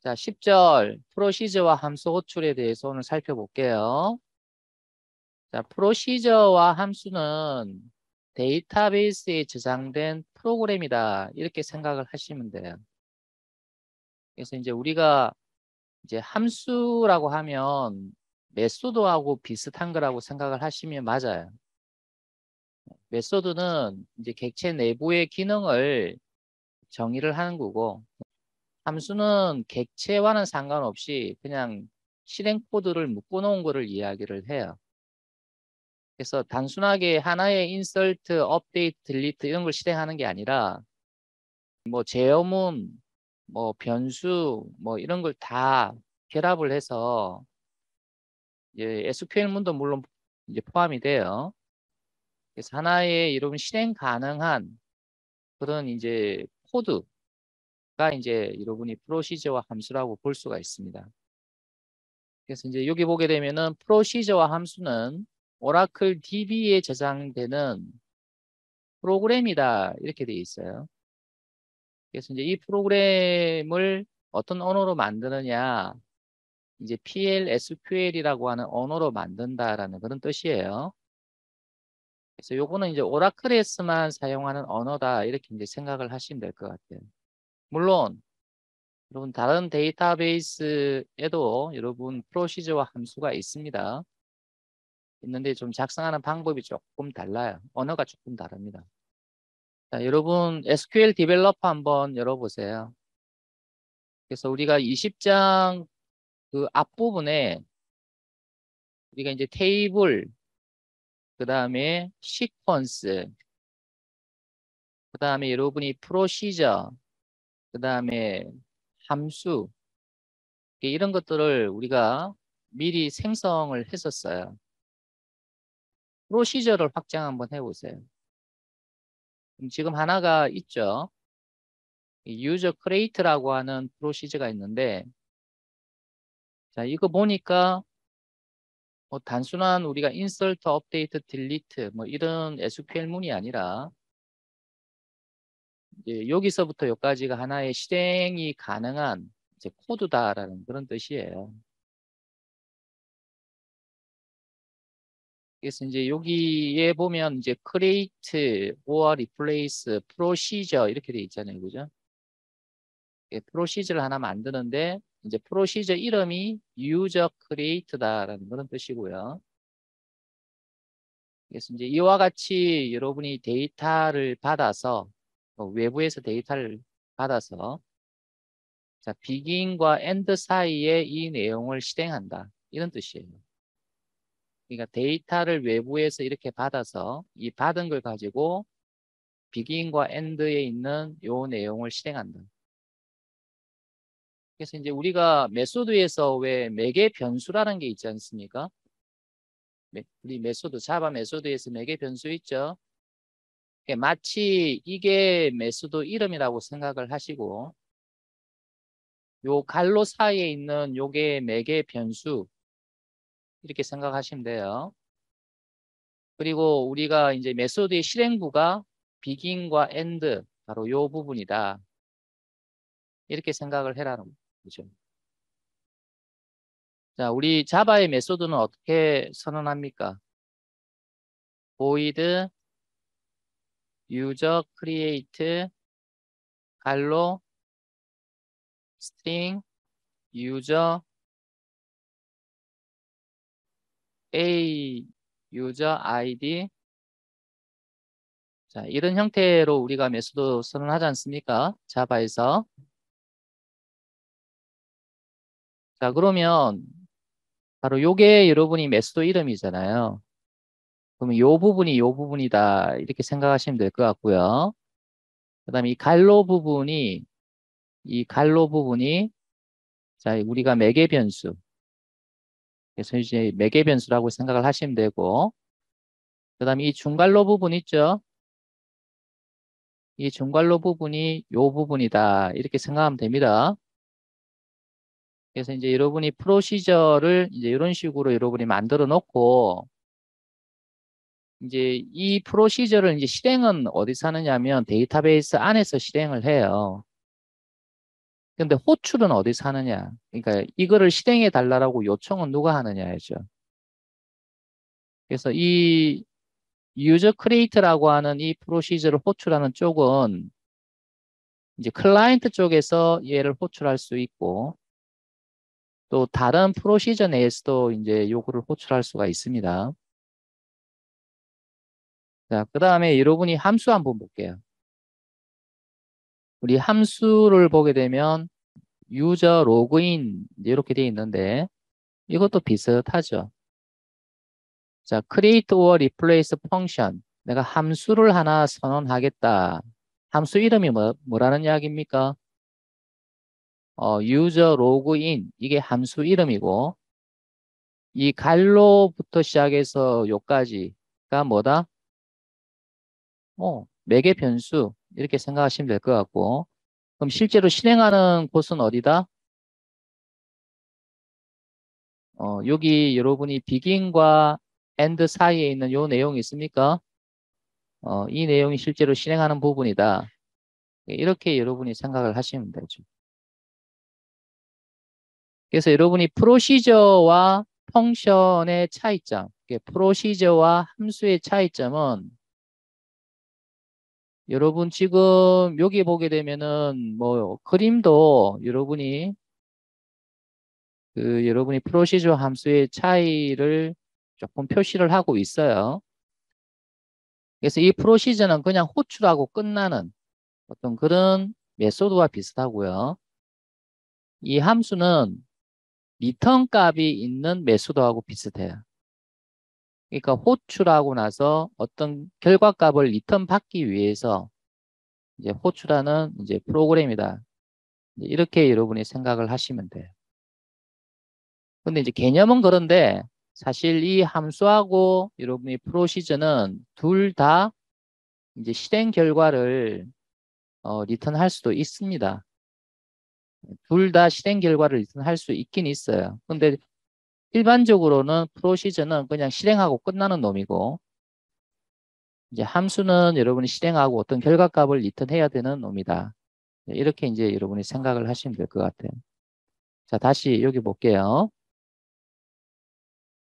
자, 10절 프로시저와 함수 호출에 대해서 오늘 살펴볼게요. 자, 프로시저와 함수는 데이터베이스에 저장된 프로그램이다. 이렇게 생각을 하시면 돼요. 그래서 이제 우리가 이제 함수라고 하면 메소드하고 비슷한 거라고 생각을 하시면 맞아요. 메소드는 이제 객체 내부의 기능을 정의를 하는 거고, 함수는 객체와는 상관없이 그냥 실행 코드를 묶어놓은 거를 이야기를 해요. 그래서 단순하게 하나의 인서트, 업데이트, 딜리트 이런 걸 실행하는 게 아니라 뭐 제어문, 뭐 변수, 뭐 이런 걸 다 결합을 해서 이제 SQL문도 물론 이제 포함이 돼요. 그래서 하나의 여러분 실행 가능한 그런 이제 코드가 이제 여러분이 프로시저와 함수라고 볼 수가 있습니다. 그래서 이제 여기 보게 되면은 프로시저와 함수는 오라클 DB에 저장되는 프로그램이다 이렇게 되어 있어요. 그래서 이제 이 프로그램을 어떤 언어로 만드느냐, 이제 PLSQL이라고 하는 언어로 만든다라는 그런 뜻이에요. 그래서 요거는 이제 오라클에서만 사용하는 언어다 이렇게 이제 생각을 하시면 될 것 같아요. 물론 여러분 다른 데이터베이스에도 여러분 프로시저와 함수가 있습니다. 있는데 좀 작성하는 방법이 조금 달라요. 언어가 조금 다릅니다. 자, 여러분 SQL 디벨로퍼 한번 열어보세요. 그래서 우리가 20장 그 앞부분에 우리가 이제 테이블, 그 다음에 시퀀스, 그 다음에 여러분이 프로시저, 그 다음에 함수, 이런 것들을 우리가 미리 생성을 했었어요. 프로시저를 확장 한번 해보세요. 지금 하나가 있죠. 유저 크레이트라고 하는 프로시저가 있는데, 자, 이거 보니까 뭐 단순한 우리가 인서트, 업데이트, 딜리트 뭐 이런 SQL문이 아니라 이제 여기서부터 여기까지가 하나의 실행이 가능한 이제 코드다라는 그런 뜻이에요. 그래서 이제 여기에 보면 이제 create or replace, procedure 이렇게 돼 있잖아요. 그죠? 프로시저를 하나 만드는데 이제 프로시저 이름이 user create다라는 그런 뜻이고요. 그래서 이제 이와 같이 여러분이 데이터를 받아서 외부에서 데이터를 받아서 자, begin과 end 사이에 이 내용을 실행한다. 이런 뜻이에요. 그러니까 데이터를 외부에서 이렇게 받아서 이 받은 걸 가지고 begin과 end에 있는 요 내용을 실행한다. 그래서 이제 우리가 메소드에서 왜 매개 변수라는 게 있지 않습니까? 우리 메소드, 자바 메소드에서 매개 변수 있죠? 마치 이게 메소드 이름이라고 생각을 하시고 요 갈로 사이에 있는 요게 매개 변수 이렇게 생각하시면 돼요. 그리고 우리가 이제 메소드의 실행부가 begin과 end 바로 요 부분이다. 이렇게 생각을 해라는 거죠. 자, 우리 자바의 메소드는 어떻게 선언합니까? void user create 갈로 string user a user id 자, 이런 형태로 우리가 메소드 선언하지 않습니까? 자바에서. 자, 그러면 바로 요게 여러분이 메소드 이름이잖아요. 그러면 요 부분이 요 부분이다. 이렇게 생각하시면 될 것 같고요. 그다음에 이 갈로 부분이 자, 우리가 매개 변수. 그래서 이제 매개 변수라고 생각을 하시면 되고 그다음에 이 중갈로 부분 있죠? 이 중갈로 부분이 요 부분이다. 이렇게 생각하면 됩니다. 그래서 이제 여러분이 프로시저를 이제 이런 식으로 여러분이 만들어 놓고 이제 이 프로시저를 이제 실행은 어디서 하느냐면 데이터베이스 안에서 실행을 해요. 근데 호출은 어디서 하느냐? 그러니까 이거를 실행해 달라고 요청은 누가 하느냐죠. 그래서 이 유저 크리에이트라고 하는 이 프로시저를 호출하는 쪽은 이제 클라이언트 쪽에서 얘를 호출할 수 있고 또 다른 프로시저 내에서도 이제 요구를 호출할 수가 있습니다. 자, 그 다음에 여러분이 함수 한번 볼게요. 우리 함수를 보게 되면 유저 로그인 이렇게 되어 있는데 이것도 비슷하죠. 자, create or replace function. 내가 함수를 하나 선언하겠다. 함수 이름이 뭐라는 이야기입니까? user login. 이게 함수 이름이고, 이 갈로부터 시작해서 요까지가 뭐다? 매개 변수. 이렇게 생각하시면 될 것 같고, 그럼 실제로 실행하는 곳은 어디다? 여기 여러분이 begin과 end 사이에 있는 요 내용이 있습니까? 이 내용이 실제로 실행하는 부분이다. 이렇게 여러분이 생각을 하시면 되죠. 그래서 여러분이 프로시저와 펑션의 차이점, 프로시저와 함수의 차이점은 여러분 지금 여기 보게 되면은 뭐 그림도 여러분이 프로시저 함수의 차이를 조금 표시를 하고 있어요. 그래서 이 프로시저는 그냥 호출하고 끝나는 어떤 그런 메소드와 비슷하고요. 이 함수는 리턴 값이 있는 메소드하고 비슷해요. 그러니까 호출하고 나서 어떤 결과값을 리턴 받기 위해서 이제 호출하는 이제 프로그램이다. 이렇게 여러분이 생각을 하시면 돼요. 근데 이제 개념은 그런데 사실 이 함수하고 여러분이 프로시저는 둘 다 이제 실행 결과를 리턴할 수도 있습니다. 둘 다 실행 결과를 리턴할 수 있긴 있어요. 근데 일반적으로는 프로시저는 그냥 실행하고 끝나는 놈이고 이제 함수는 여러분이 실행하고 어떤 결과값을 리턴해야 되는 놈이다. 이렇게 이제 여러분이 생각을 하시면 될 것 같아요. 자, 다시 여기 볼게요.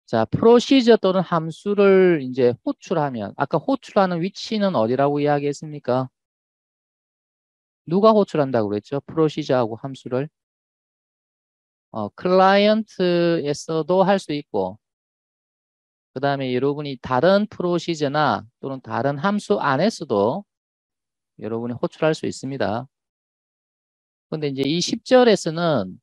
자, 프로시저 또는 함수를 이제 호출하면 아까 호출하는 위치는 어디라고 이야기했습니까? 누가 호출한다고 그랬죠? 프로시저하고 함수를 클라이언트에서도 할 수 있고 그 다음에 여러분이 다른 프로시저나 또는 다른 함수 안에서도 여러분이 호출할 수 있습니다. 근데 이제 이 10절에서는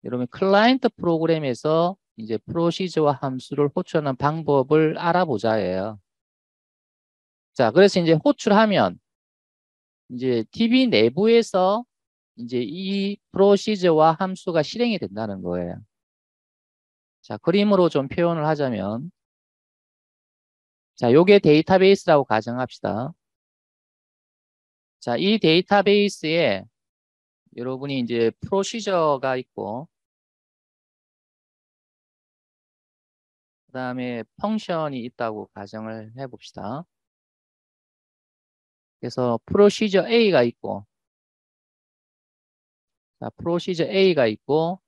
여러분 클라이언트 프로그램에서 이제 프로시저와 함수를 호출하는 방법을 알아보자예요. 자, 그래서 이제 호출하면 이제 DB 내부에서 이제 이 프로시저와 함수가 실행이 된다는 거예요. 자, 그림으로 좀 표현을 하자면 자, 요게 데이터베이스라고 가정합시다. 자, 이 데이터베이스에 여러분이 이제 프로시저가 있고 그다음에 펑션이 있다고 가정을 해 봅시다. 그래서 프로시저 A가 있고 자, 프로시저 A가 있고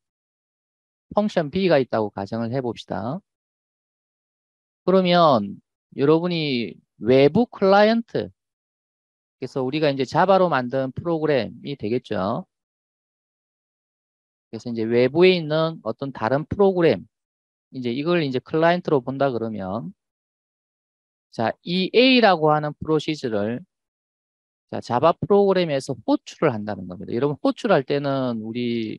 펑션 B가 있다고 가정을 해 봅시다. 그러면 여러분이 외부 클라이언트 그래서 우리가 이제 자바로 만든 프로그램이 되겠죠. 그래서 이제 외부에 있는 어떤 다른 프로그램 이제 이걸 이제 클라이언트로 본다 그러면 자, 이 A라고 하는 프로시저를 자, 자바 프로그램에서 호출을 한다는 겁니다. 여러분 호출할 때는 우리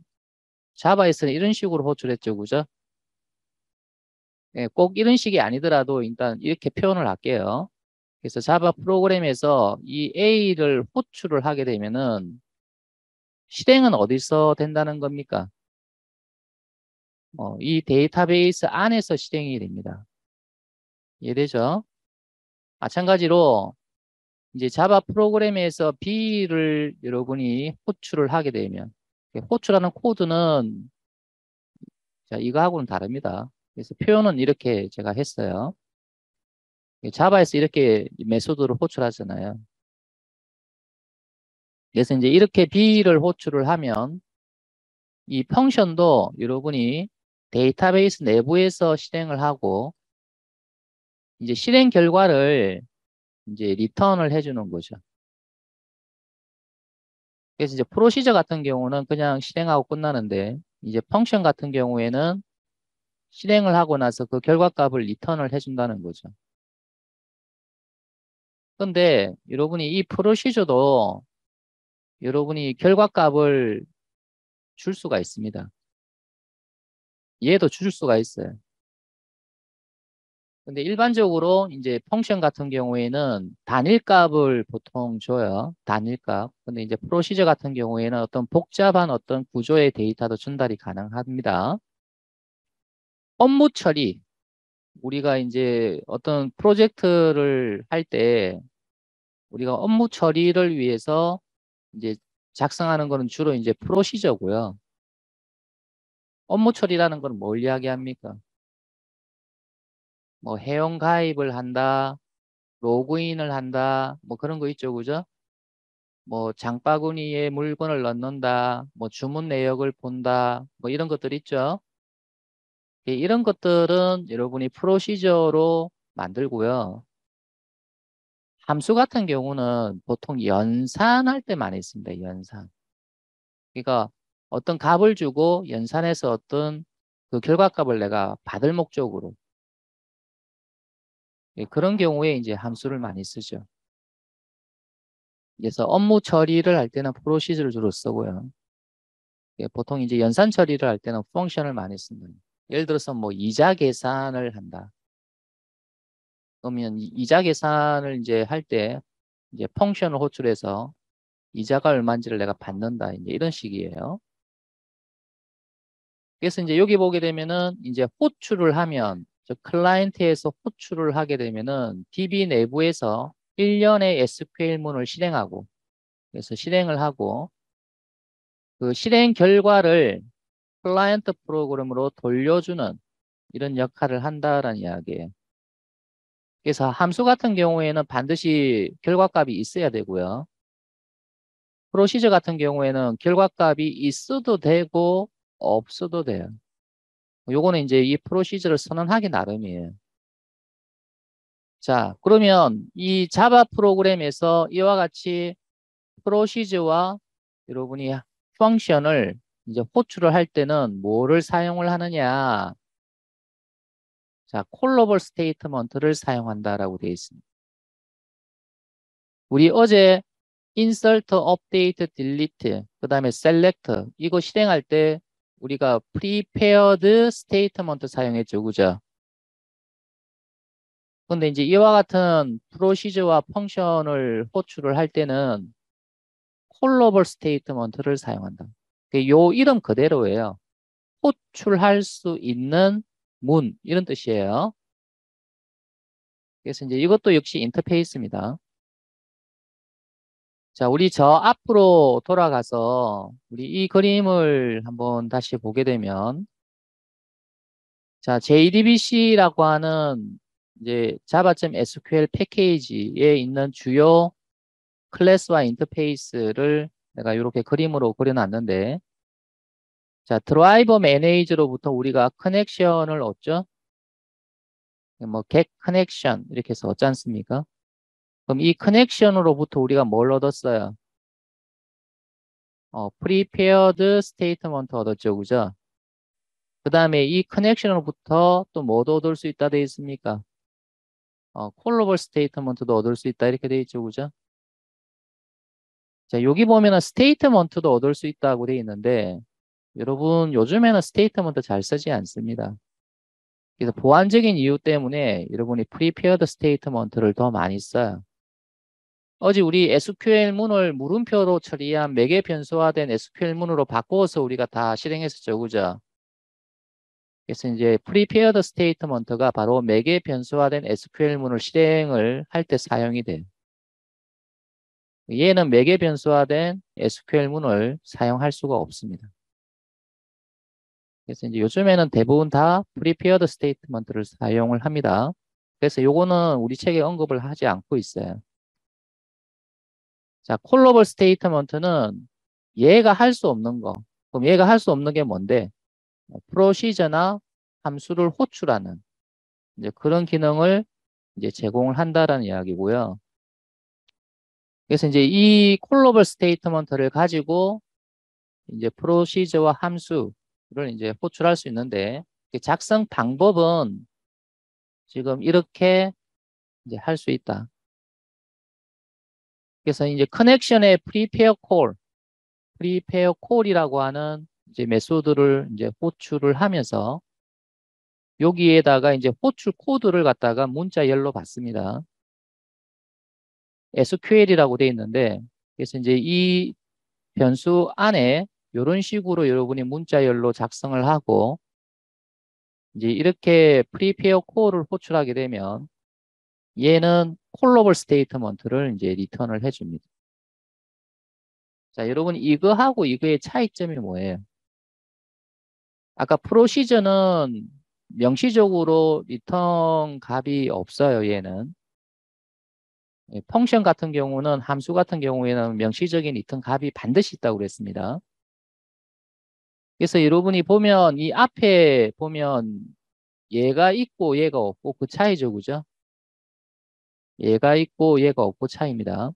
자바에서는 이런 식으로 호출했죠. 그죠? 예, 꼭 이런 식이 아니더라도 일단 이렇게 표현을 할게요. 그래서 자바 프로그램에서 이 A를 호출을 하게 되면은 실행은 어디서 된다는 겁니까? 이 데이터베이스 안에서 실행이 됩니다. 이해되죠? 마찬가지로 이제 자바 프로그램에서 B를 여러분이 호출을 하게 되면 호출하는 코드는 자, 이거하고는 다릅니다. 그래서 표현은 이렇게 제가 했어요. 자바에서 이렇게 메소드를 호출하잖아요. 그래서 이제 이렇게 B를 호출을 하면 이 펑션도 여러분이 데이터베이스 내부에서 실행을 하고 이제 실행 결과를 이제 리턴을 해주는 거죠. 그래서 이제 프로시저 같은 경우는 그냥 실행하고 끝나는데 이제 펑션 같은 경우에는 실행을 하고 나서 그 결과값을 리턴을 해준다는 거죠. 근데 여러분이 이 프로시저도 여러분이 결과값을 줄 수가 있습니다. 얘도 줄 수가 있어요. 근데 일반적으로 이제 펑션 같은 경우에는 단일값을 보통 줘요. 단일값. 근데 이제 프로시저 같은 경우에는 어떤 복잡한 어떤 구조의 데이터도 전달이 가능합니다. 업무 처리. 우리가 이제 어떤 프로젝트를 할 때 우리가 업무 처리를 위해서 이제 작성하는 거는 주로 이제 프로시저고요. 업무 처리라는 건 뭘 이야기합니까? 뭐 회원 가입을 한다, 로그인을 한다, 뭐 그런 거 있죠, 그죠? 뭐 장바구니에 물건을 넣는다, 뭐 주문 내역을 본다, 뭐 이런 것들 있죠. 예, 이런 것들은 여러분이 프로시저로 만들고요. 함수 같은 경우는 보통 연산할 때 많이 씁니다. 연산. 그러니까 어떤 값을 주고 연산해서 어떤 그 결과값을 내가 받을 목적으로 예, 그런 경우에 이제 함수를 많이 쓰죠. 그래서 업무 처리를 할 때는 프로시저를 주로 쓰고요. 예, 보통 이제 연산 처리를 할 때는 펑션을 많이 씁니다. 예를 들어서 뭐 이자 계산을 한다. 그러면 이자 계산을 이제 할 때 이제 펑션을 호출해서 이자가 얼마인지를 내가 받는다. 이제 이런 식이에요. 그래서 이제 여기 보게 되면은 이제 호출을 하면 저 클라이언트에서 호출을 하게 되면은 DB 내부에서 1년의 SQL문을 실행하고 그래서 실행을 하고 그 실행 결과를 클라이언트 프로그램으로 돌려주는 이런 역할을 한다라는 이야기예요. 그래서 함수 같은 경우에는 반드시 결과값이 있어야 되고요. 프로시저 같은 경우에는 결과값이 있어도 되고 없어도 돼요. 요거는 이제 이 프로시저를 선언하기 나름이에요. 자, 그러면 이 자바 프로그램에서 이와 같이 프로시저와 여러분이 펑션을 이제 호출을 할 때는 뭐를 사용을 하느냐? 자, 콜러블 스테이트먼트를 사용한다라고 되어 있습니다. 우리 어제 insert, update, delete, 그 다음에 select 이거 실행할 때 우리가 prepared statement 사용했죠. 그죠? 근데 이제 이와 같은 프로시저와 펑션을 호출을 할 때는 콜러블 스테이트먼트를 사용한다. 요 이름 그대로예요. 호출할 수 있는 문 이런 뜻이에요. 그래서 이제 이것도 역시 인터페이스입니다. 자, 우리 저 앞으로 돌아가서 우리 이 그림을 한번 다시 보게 되면 자, JDBC라고 하는 이제 java.sql 패키지에 있는 주요 클래스와 인터페이스를 내가 이렇게 그림으로 그려놨는데 자, 드라이버 매니저로부터 우리가 커넥션을 얻죠. 뭐 get 커넥션 이렇게 해서 얻지 않습니까? 그럼 이 커넥션으로부터 우리가 뭘 얻었어요? prepared statement 얻었죠. 그죠? 그 다음에 이 커넥션으로부터 또 뭐도 얻을 수 있다 돼 있습니까? 콜러블 스테이트먼트도 얻을 수 있다 이렇게 돼 있죠. 그죠? 자, 여기 보면은 스테이트먼트도 얻을 수 있다고 돼 있는데 여러분 요즘에는 스테이트먼트 잘 쓰지 않습니다. 그래서 보안적인 이유 때문에 여러분이 prepared statement를 더 많이 써요. 어제 우리 SQL 문을 물음표로 처리한 매개 변수화된 SQL 문으로 바꿔서 우리가 다 실행했었죠. 그죠? 그래서 이제 prepared statement가 바로 매개 변수화된 SQL 문을 실행을 할 때 사용이 돼요. 얘는 매개 변수화된 SQL 문을 사용할 수가 없습니다. 그래서 이제 요즘에는 대부분 다 prepared statement를 사용을 합니다. 그래서 요거는 우리 책에 언급을 하지 않고 있어요. 자, 콜러블 스테이트먼트는 얘가 할 수 없는 거. 그럼 얘가 할 수 없는 게 뭔데? 프로시저나 함수를 호출하는 이제 그런 기능을 이제 제공을 한다라는 이야기고요. 그래서 이제 이 콜러블 스테이트먼트를 가지고 이제 프로시저와 함수를 이제 호출할 수 있는데 작성 방법은 지금 이렇게 이제 할 수 있다. 그래서 이제 커넥션의 prepare call이라고 하는 이제 메소드를 이제 호출을 하면서 여기에다가 이제 호출 코드를 갖다가 문자열로 받습니다. SQL이라고 되어 있는데 그래서 이제 이 변수 안에 이런 식으로 여러분이 문자열로 작성을 하고 이제 이렇게 prepare call을 호출하게 되면 얘는 콜러블 스테이트먼트를 이제 리턴을 해줍니다. 자, 여러분 이거하고 이거의 차이점이 뭐예요? 아까 프로시저는 명시적으로 리턴 값이 없어요, 얘는. 펑션 같은 경우는 함수 같은 경우에는 명시적인 리턴 값이 반드시 있다고 그랬습니다. 그래서 여러분이 보면 이 앞에 보면 얘가 있고 얘가 없고 그 차이죠, 그죠? 얘가 있고 얘가 없고 차이입니다.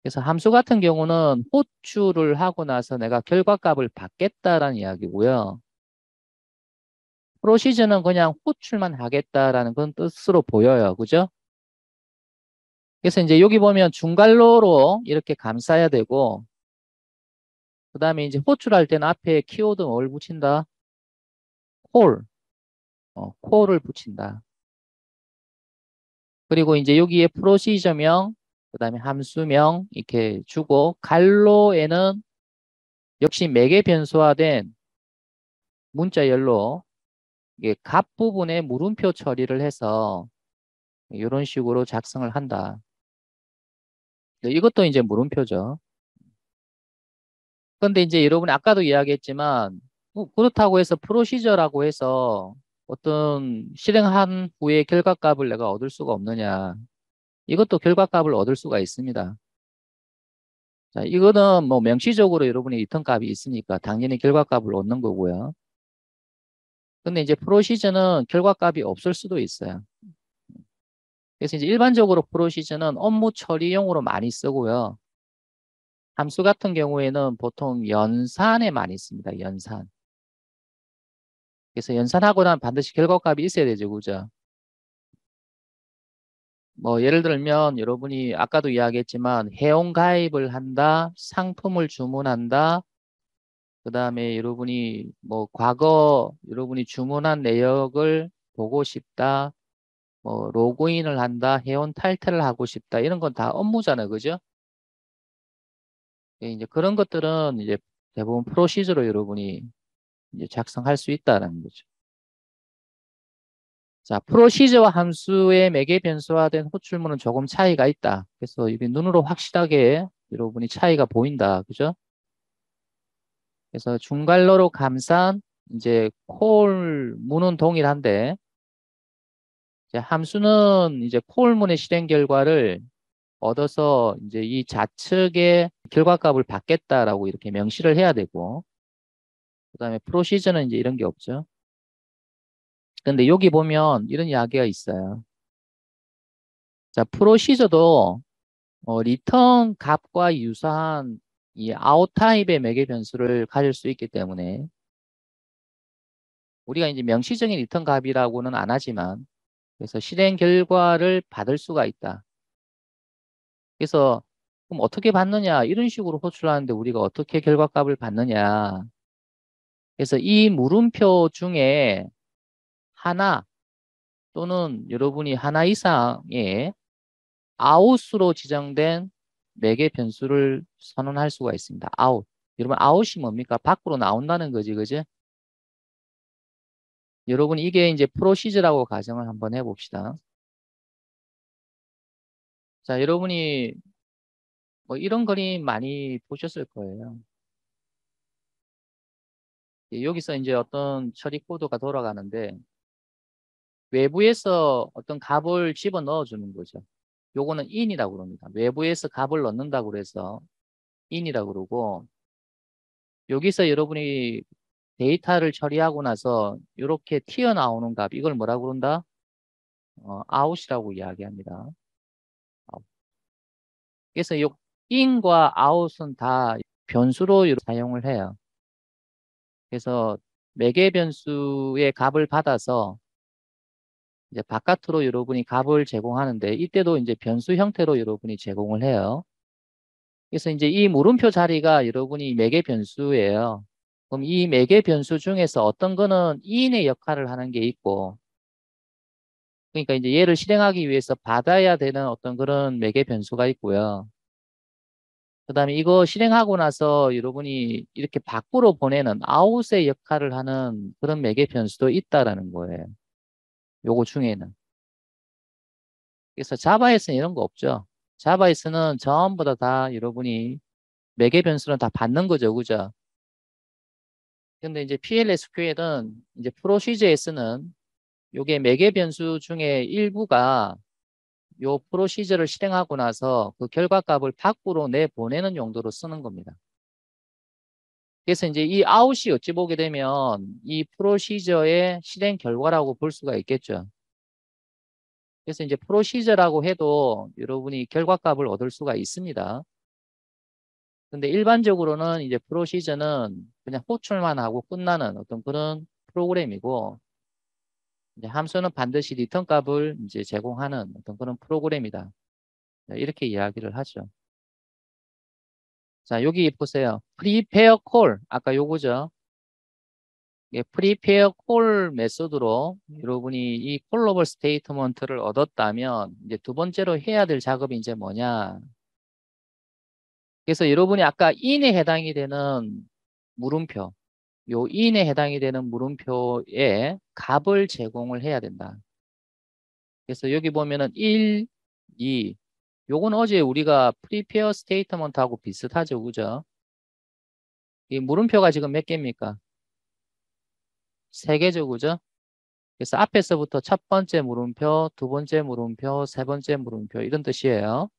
그래서 함수 같은 경우는 호출을 하고 나서 내가 결과값을 받겠다라는 이야기고요. 프로시저는 그냥 호출만 하겠다라는 그런 뜻으로 보여요. 그죠? 그래서 이제 여기 보면 중괄호로 이렇게 감싸야 되고 그 다음에 이제 호출할 때는 앞에 키워드 뭘 붙인다? 콜. 콜을 붙인다. 그리고 이제 여기에 프로시저명, 그 다음에 함수명 이렇게 주고 갈로에는 역시 매개 변수화된 문자열로 이게 값 부분에 물음표 처리를 해서 이런 식으로 작성을 한다. 네, 이것도 이제 물음표죠. 근데 이제 여러분이 아까도 이야기했지만 그렇다고 해서 프로시저라고 해서 어떤 실행한 후에 결과값을 내가 얻을 수가 없느냐. 이것도 결과값을 얻을 수가 있습니다. 자, 이거는 뭐 명시적으로 여러분이 리턴 값이 있으니까 당연히 결과값을 얻는 거고요. 근데 이제 프로시저는 결과값이 없을 수도 있어요. 그래서 이제 일반적으로 프로시저는 업무 처리용으로 많이 쓰고요. 함수 같은 경우에는 보통 연산에 많이 씁니다. 연산. 그래서 연산하고 나면 반드시 결과값이 있어야 되죠. 그죠? 뭐 예를 들면 여러분이 아까도 이야기했지만 회원가입을 한다, 상품을 주문한다, 그 다음에 여러분이 뭐 과거 여러분이 주문한 내역을 보고 싶다, 뭐 로그인을 한다, 회원 탈퇴를 하고 싶다 이런 건 다 업무잖아요. 그죠? 예, 이제 그런 것들은 이제 대부분 프로시저로 여러분이 이제 작성할 수 있다는 거죠. 자, 프로시저와 함수의 매개 변수화된 호출문은 조금 차이가 있다. 그래서 이게 눈으로 확실하게 여러분이 차이가 보인다. 그죠? 그래서 중괄호로 감싼 이제 콜 문은 동일한데 이제 함수는 이제 콜문의 실행 결과를 얻어서 이제 이 좌측에 결과값을 받겠다라고 이렇게 명시를 해야 되고 그다음에 프로시저는 이제 이런 게 없죠. 근데 여기 보면 이런 이야기가 있어요. 자, 프로시저도 리턴 값과 유사한 이 아웃 타입의 매개 변수를 가질 수 있기 때문에 우리가 이제 명시적인 리턴 값이라고는 안 하지만 그래서 실행 결과를 받을 수가 있다. 그래서 그럼 어떻게 받느냐 이런 식으로 호출하는데 우리가 어떻게 결과값을 받느냐. 그래서 이 물음표 중에 하나 또는 여러분이 하나 이상의 아웃으로 지정된 매개 변수를 선언할 수가 있습니다. 아웃. 여러분 아웃이 뭡니까? 밖으로 나온다는 거지, 그지? 여러분 이게 이제 프로시저라고 가정을 한번 해봅시다. 자, 여러분이 뭐 이런 그림 많이 보셨을 거예요. 예, 여기서 이제 어떤 처리 코드가 돌아가는데 외부에서 어떤 값을 집어 넣어주는 거죠. 요거는 in이라고 그럽니다. 외부에서 값을 넣는다고 그래서 in이라고 그러고 여기서 여러분이 데이터를 처리하고 나서 이렇게 튀어나오는 값, 이걸 뭐라고 그런다? 아웃이라고 이야기합니다. 아웃. 그래서 이 in과 out은 다 변수로 사용을 해요. 그래서 매개 변수의 값을 받아서 이제 바깥으로 여러분이 값을 제공하는데 이때도 이제 변수 형태로 여러분이 제공을 해요. 그래서 이제 이 물음표 자리가 여러분이 매개 변수예요. 그럼 이 매개 변수 중에서 어떤 거는 in의 역할을 하는 게 있고, 그러니까 이제 얘를 실행하기 위해서 받아야 되는 어떤 그런 매개 변수가 있고요. 그다음에 이거 실행하고 나서 여러분이 이렇게 밖으로 보내는 아웃의 역할을 하는 그런 매개 변수도 있다라는 거예요. 요거 중에는. 그래서 자바에서는 이런 거 없죠. 자바에서는 전부 다 여러분이 매개 변수는 다 받는 거죠. 그죠? 근데 이제 PLSQL은 이제 프로시저에서는 요게 매개 변수 중에 일부가 요 프로시저를 실행하고 나서 그 결과값을 밖으로 내보내는 용도로 쓰는 겁니다. 그래서 이제 이 아웃이 어찌 보게 되면 이 프로시저의 실행 결과라고 볼 수가 있겠죠. 그래서 이제 프로시저라고 해도 여러분이 결과값을 얻을 수가 있습니다. 근데 일반적으로는 이제 프로시저는 그냥 호출만 하고 끝나는 어떤 그런 프로그램이고, 이제 함수는 반드시 리턴 값을 이제 제공하는 어떤 그런 프로그램이다. 네, 이렇게 이야기를 하죠. 자, 여기 보세요. prepare call. 아까 요거죠. 예, prepare call 메소드로 여러분이 이 콜러블 스테이트먼트를 얻었다면 이제 두 번째로 해야 될 작업이 이제 뭐냐. 그래서 여러분이 아까 in에 해당이 되는 물음표, 요 in에 해당이 되는 물음표에 값을 제공을 해야 된다. 그래서 여기 보면은 1, 2, 요건 어제 우리가 prepare statement하고 비슷하죠. 그죠? 이 물음표가 지금 몇 개입니까? 세 개죠. 그죠? 그래서 앞에서부터 첫 번째 물음표, 두 번째 물음표, 세 번째 물음표 이런 뜻이에요.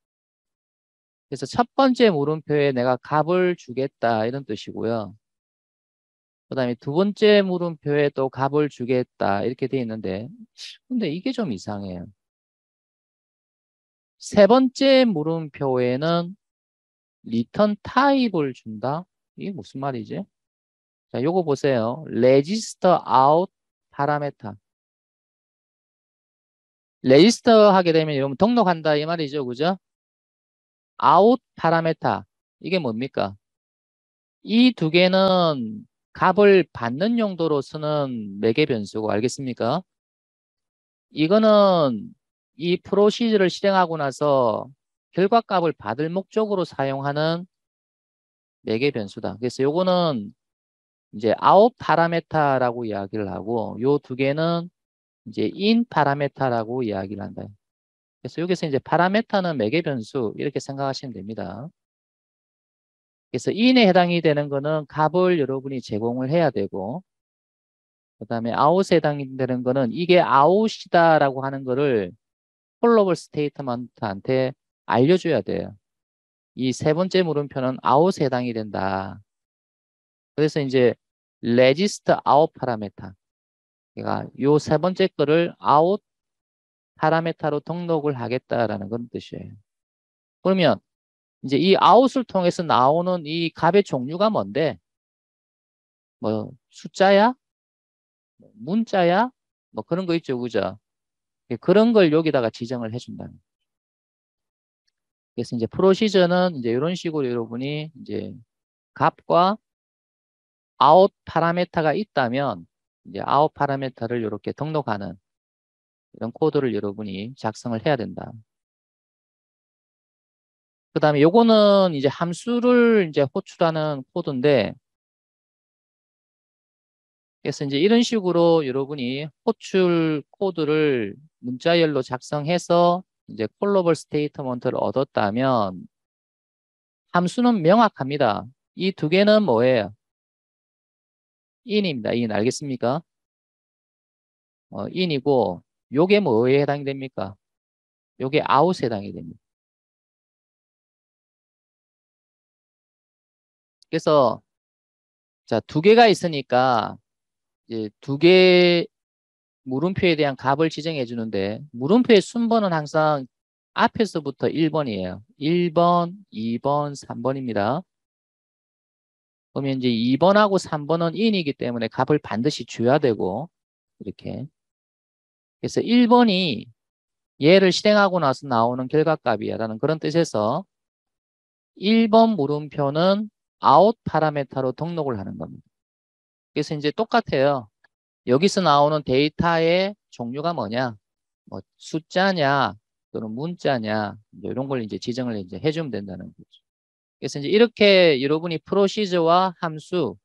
그래서 첫 번째 물음표에 내가 값을 주겠다 이런 뜻이고요. 그 다음에 두 번째 물음표에 또 값을 주겠다 이렇게 돼 있는데, 근데 이게 좀 이상해요. 세 번째 물음표에는 리턴 타입을 준다? 이게 무슨 말이지? 자, 요거 보세요. register out parameter. 레지스터 하게 되면 여러분 등록한다 이 말이죠. 그죠? out parameter. 이게 뭡니까? 이 두 개는 값을 받는 용도로 쓰는 매개 변수고 알겠습니까? 이거는 이 프로시저를 실행하고 나서 결과값을 받을 목적으로 사용하는 매개 변수다. 그래서 요거는 이제 out 파라메타라고 이야기를 하고 요 두 개는 이제 in 파라메타라고 이야기를 한다. 그래서 여기서 이제 파라메타는 매개 변수 이렇게 생각하시면 됩니다. 그래서 in에 해당이 되는 거는 값을 여러분이 제공을 해야 되고, 그다음에 out에 해당이 되는 거는 이게 out이다라고 하는 거를 콜러블 스테이트먼트한테 알려줘야 돼요. 이 세 번째 물음표는 out에 해당이 된다. 그래서 이제 register out parameter. 그러니까 요 세 번째 거를 out 파라메타로 등록을 하겠다라는 그런 뜻이에요. 그러면 이제 이 out을 통해서 나오는 이 값의 종류가 뭔데? 뭐 숫자야? 문자야? 뭐 그런 거 있죠, 그죠? 그런 걸 여기다가 지정을 해준다는. 그래서 이제 프로시저는 이제 이런 식으로 여러분이 이제 값과 아웃 파라메타가 있다면 이제 아웃 파라메타를 이렇게 등록하는 이런 코드를 여러분이 작성을 해야 된다. 그 다음에 요거는 이제 함수를 이제 호출하는 코드인데, 그래서 이제 이런 식으로 여러분이 호출 코드를 문자열로 작성해서 이제 콜러블 스테이트먼트를 얻었다면 함수는 명확합니다. 이 두 개는 뭐예요? in입니다. in 알겠습니까? in이고 요게 뭐에 해당이 됩니까? 요게 out에 해당이 됩니다. 그래서 자, 두 개가 있으니까 이제 두 개 물음표에 대한 값을 지정해 주는데 물음표의 순번은 항상 앞에서부터 1번이에요. 1번, 2번, 3번입니다. 그러면 이제 2번하고 3번은 in이기 때문에 값을 반드시 줘야 되고 이렇게. 그래서 1번이 얘를 실행하고 나서 나오는 결과값이야 라는 그런 뜻에서 1번 물음표는 out 파라메타로 등록을 하는 겁니다. 그래서 이제 똑같아요. 여기서 나오는 데이터의 종류가 뭐냐? 뭐 숫자냐 또는 문자냐 이런 걸 이제 지정을 이제 해주면 된다는 거죠. 그래서 이제 이렇게 여러분이 프로시저와 함수를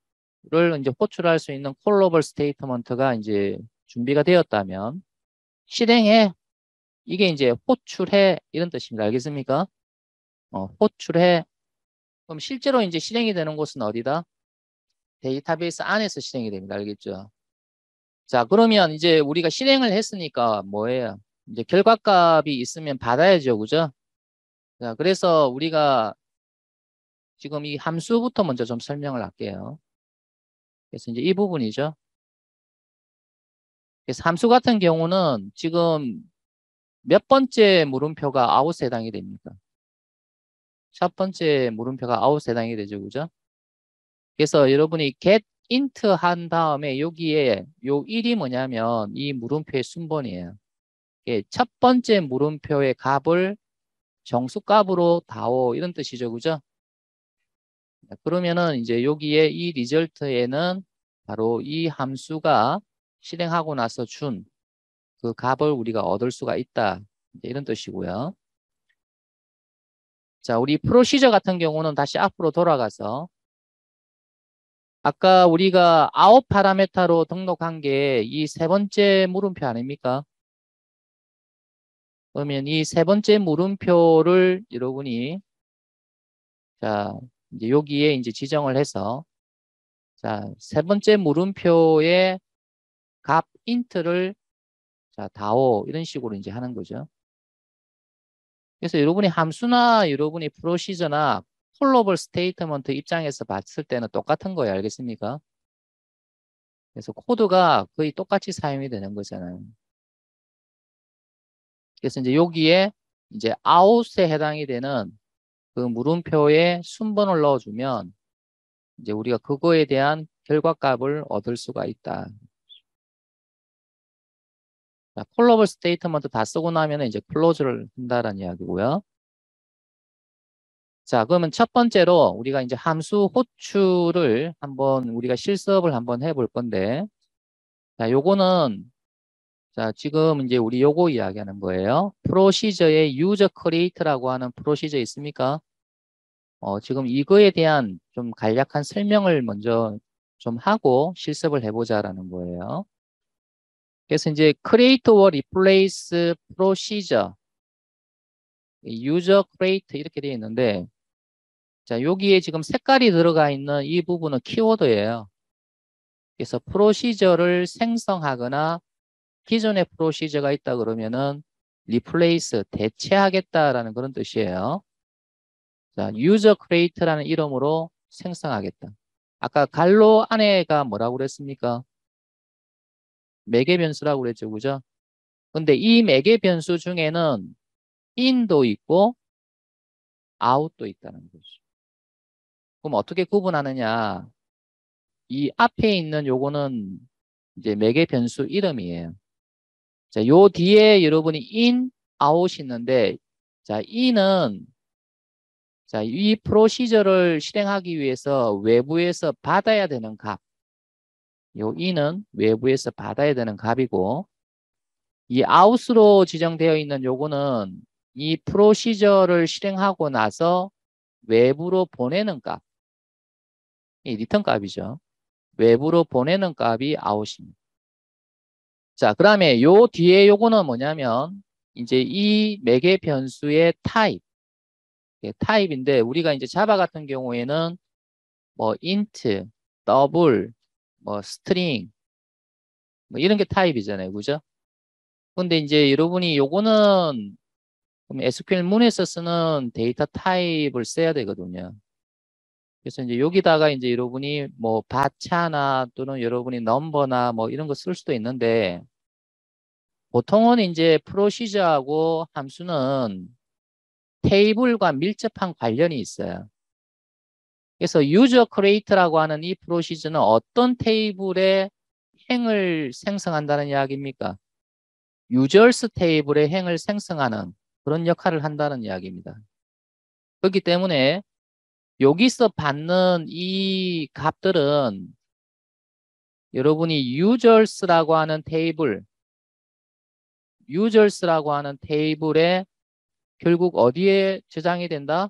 이제 호출할 수 있는 콜러블 스테이트먼트가 이제 준비가 되었다면 실행해 이게 이제 호출해 이런 뜻입니다. 알겠습니까? 호출해 그럼 실제로 이제 실행이 되는 곳은 어디다? 데이터베이스 안에서 실행이 됩니다. 알겠죠? 자, 그러면 이제 우리가 실행을 했으니까 뭐예요? 이제 결과값이 있으면 받아야죠. 그죠? 자, 그래서 우리가 지금 이 함수부터 먼저 좀 설명을 할게요. 그래서 이제 이 부분이죠. 그래서 함수 같은 경우는 지금 몇 번째 물음표가 아웃에 해당이 됩니까? 첫 번째 물음표가 아웃에 해당이 되죠. 그죠? 그래서 여러분이 get int 한 다음에 여기에 요 1이 뭐냐면 이 물음표의 순번이에요. 첫 번째 물음표의 값을 정수값으로 다오 이런 뜻이죠. 그죠? 그러면은 이제 여기에 이 리절트에는 바로 이 함수가 실행하고 나서 준 그 값을 우리가 얻을 수가 있다. 이런 뜻이고요. 자, 우리 프로시저 같은 경우는 다시 앞으로 돌아가서 아까 우리가 아웃 파라메타로 등록한 게 이 세 번째 물음표 아닙니까? 그러면 이 세 번째 물음표를 여러분이 자, 이제 여기에 이제 지정을 해서 자, 세 번째 물음표의 값 인트를 자, 다오 이런 식으로 이제 하는 거죠. 그래서 여러분이 함수나 여러분이 프로시저나 콜러블 스테이트먼트 입장에서 봤을 때는 똑같은 거예요. 알겠습니까? 그래서 코드가 거의 똑같이 사용이 되는 거잖아요. 그래서 이제 여기에 이제 out에 해당이 되는 그 물음표에 순번을 넣어주면 이제 우리가 그거에 대한 결과값을 얻을 수가 있다. 자, 콜러블 스테이트먼트 다 쓰고 나면 이제 클로즈를 한다라는 이야기고요. 자, 그러면 첫 번째로 우리가 이제 함수 호출을 한번 우리가 실습을 한번 해볼 건데, 자, 요거는 자, 지금 이제 우리 요거 이야기하는 거예요. 프로시저의 유저 크리에이트라고 하는 프로시저 있습니까? 지금 이거에 대한 좀 간략한 설명을 먼저 좀 하고 실습을 해보자라는 거예요. 그래서 이제 create or replace procedure, user create 이렇게 되어 있는데, 자, 여기에 지금 색깔이 들어가 있는 이 부분은 키워드예요. 그래서 프로시저를 생성하거나 기존의 프로시저가 있다 그러면은 replace, 대체하겠다라는 그런 뜻이에요. 자, user create라는 이름으로 생성하겠다. 아까 갈로 안에가 뭐라고 그랬습니까? 매개 변수라고 그랬죠. 그죠? 근데 이 매개 변수 중에는 in도 있고 out도 있다는 거죠. 그럼 어떻게 구분하느냐? 이 앞에 있는 요거는 이제 매개 변수 이름이에요. 자, 요 뒤에 여러분이 in, out 있는데, 자, in은 자, 이 프로시저를 실행하기 위해서 외부에서 받아야 되는 값. 요 in은 외부에서 받아야 되는 값이고, 이 out으로 지정되어 있는 요거는 이 프로시저를 실행하고 나서 외부로 보내는 값. 이 리턴 값이죠. 외부로 보내는 값이 out입니다. 자, 그다음에 요 뒤에 요거는 뭐냐면 이제 이 매개 변수의 타입. 타입인데 우리가 이제 자바 같은 경우에는 뭐 int, 더블, 뭐 스트링 뭐 이런 게 타입이잖아요. 그죠? 근데 이제 여러분이 요거는 그럼 SQL 문에서 쓰는 데이터 타입을 써야 되거든요. 그래서 이제 여기다가 이제 여러분이 뭐 바차나 또는 여러분이 넘버나 뭐 이런 거 쓸 수도 있는데 보통은 이제 프로시저하고 함수는 테이블과 밀접한 관련이 있어요. 그래서 유저 크리에이트라고 하는 이 프로시저는 어떤 테이블의 행을 생성한다는 이야기입니까? 유저스 테이블의 행을 생성하는 그런 역할을 한다는 이야기입니다. 그렇기 때문에 여기서 받는 이 값들은 여러분이 유저스라고 하는 테이블에 결국 어디에 저장이 된다?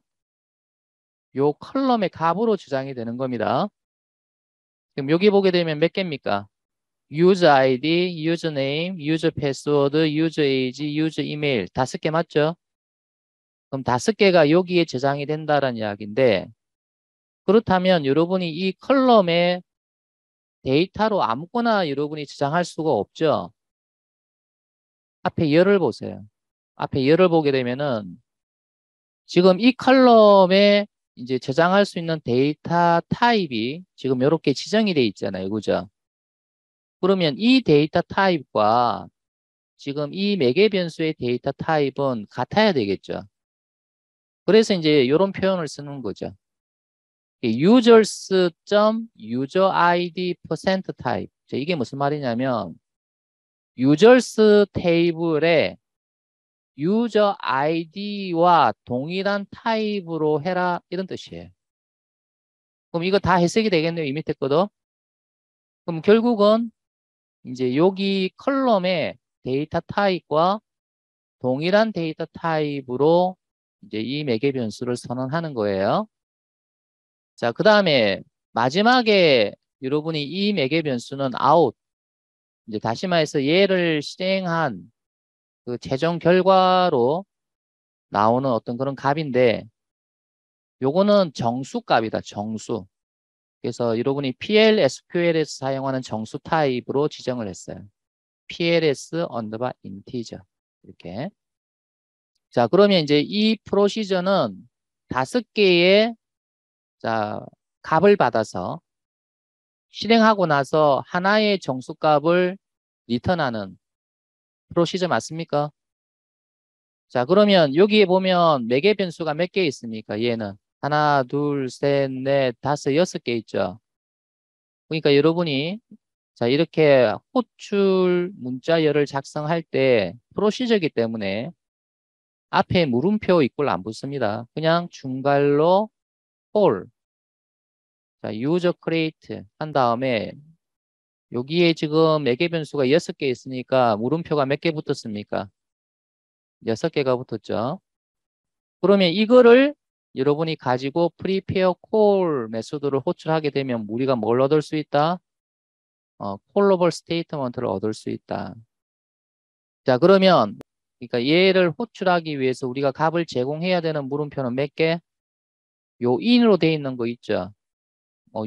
요 컬럼의 값으로 저장이 되는 겁니다. 그럼 여기 보게 되면 몇 개입니까? 유저 아이디, 유저 네임, 유저 패스워드, 유저 에이지, 유저 이메일 5개 맞죠? 그럼 5개가 여기에 저장이 된다는 이야기인데 그렇다면 여러분이 이 컬럼에 데이터로 아무거나 여러분이 저장할 수가 없죠. 앞에 열을 보세요. 앞에 열을 보게 되면은 지금 이 컬럼에 이제 저장할 수 있는 데이터 타입이 지금 이렇게 지정이 돼 있잖아요. 그죠? 그러면 이 데이터 타입과 지금 이 매개 변수의 데이터 타입은 같아야 되겠죠. 그래서 이제 이런 표현을 쓰는 거죠. users.userID%type. 이게 무슨 말이냐면 users 테이블에 유저 아이디와 동일한 타입으로 해라 이런 뜻이에요. 그럼 이거 다 해석이 되겠네요. 이 밑에 거도. 그럼 결국은 이제 여기 컬럼의 데이터 타입과 동일한 데이터 타입으로 이제 이 매개 변수를 선언하는 거예요. 자, 그 다음에 마지막에 여러분이 이 매개 변수는 out. 이제 다시 말해서 얘를 실행한 그 최종 결과로 나오는 어떤 그런 값인데 요거는 정수값이다. 정수. 그래서 여러분이 PLSQL에서 사용하는 정수 타입으로 지정을 했어요. PLS 언더바 인티저. 이렇게. 자, 그러면 이제 이 프로시저는 5개의 자, 값을 받아서 실행하고 나서 하나의 정수값을 리턴하는 프로시저 맞습니까? 자, 그러면 여기에 보면 매개 변수가 몇 개 있습니까? 얘는 하나, 둘, 셋, 넷, 다섯, 6개 있죠. 그러니까 여러분이 자, 이렇게 호출 문자열을 작성할 때 프로시저이기 때문에 앞에 물음표 이꼴 안 붙습니다. 그냥 중괄로 홀, 자, user create 한 다음에 여기에 지금 매개 변수가 6개 있으니까 물음표가 몇 개 붙었습니까? 6개가 붙었죠. 그러면 이거를 여러분이 가지고 prepare call 메소드를 호출하게 되면 우리가 뭘 얻을 수 있다? callable statement를 얻을 수 있다. 자, 그러면 그러니까 얘를 호출하기 위해서 우리가 값을 제공해야 되는 물음표는 몇 개? 요 in으로 돼 있는 거 있죠.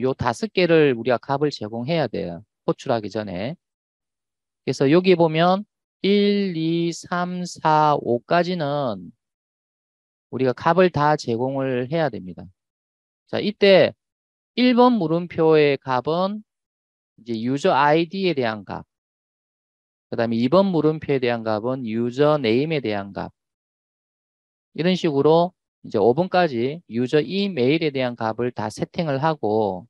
요 5개를 우리가 값을 제공해야 돼요. 호출하기 전에. 그래서 여기 보면 1, 2, 3, 4, 5까지는 우리가 값을 다 제공을 해야 됩니다. 자, 이때 1번 물음표의 값은 이제 유저 아이디에 대한 값. 그 다음에 2번 물음표에 대한 값은 유저 네임에 대한 값. 이런 식으로 이제 5번까지 유저 이메일에 대한 값을 다 세팅을 하고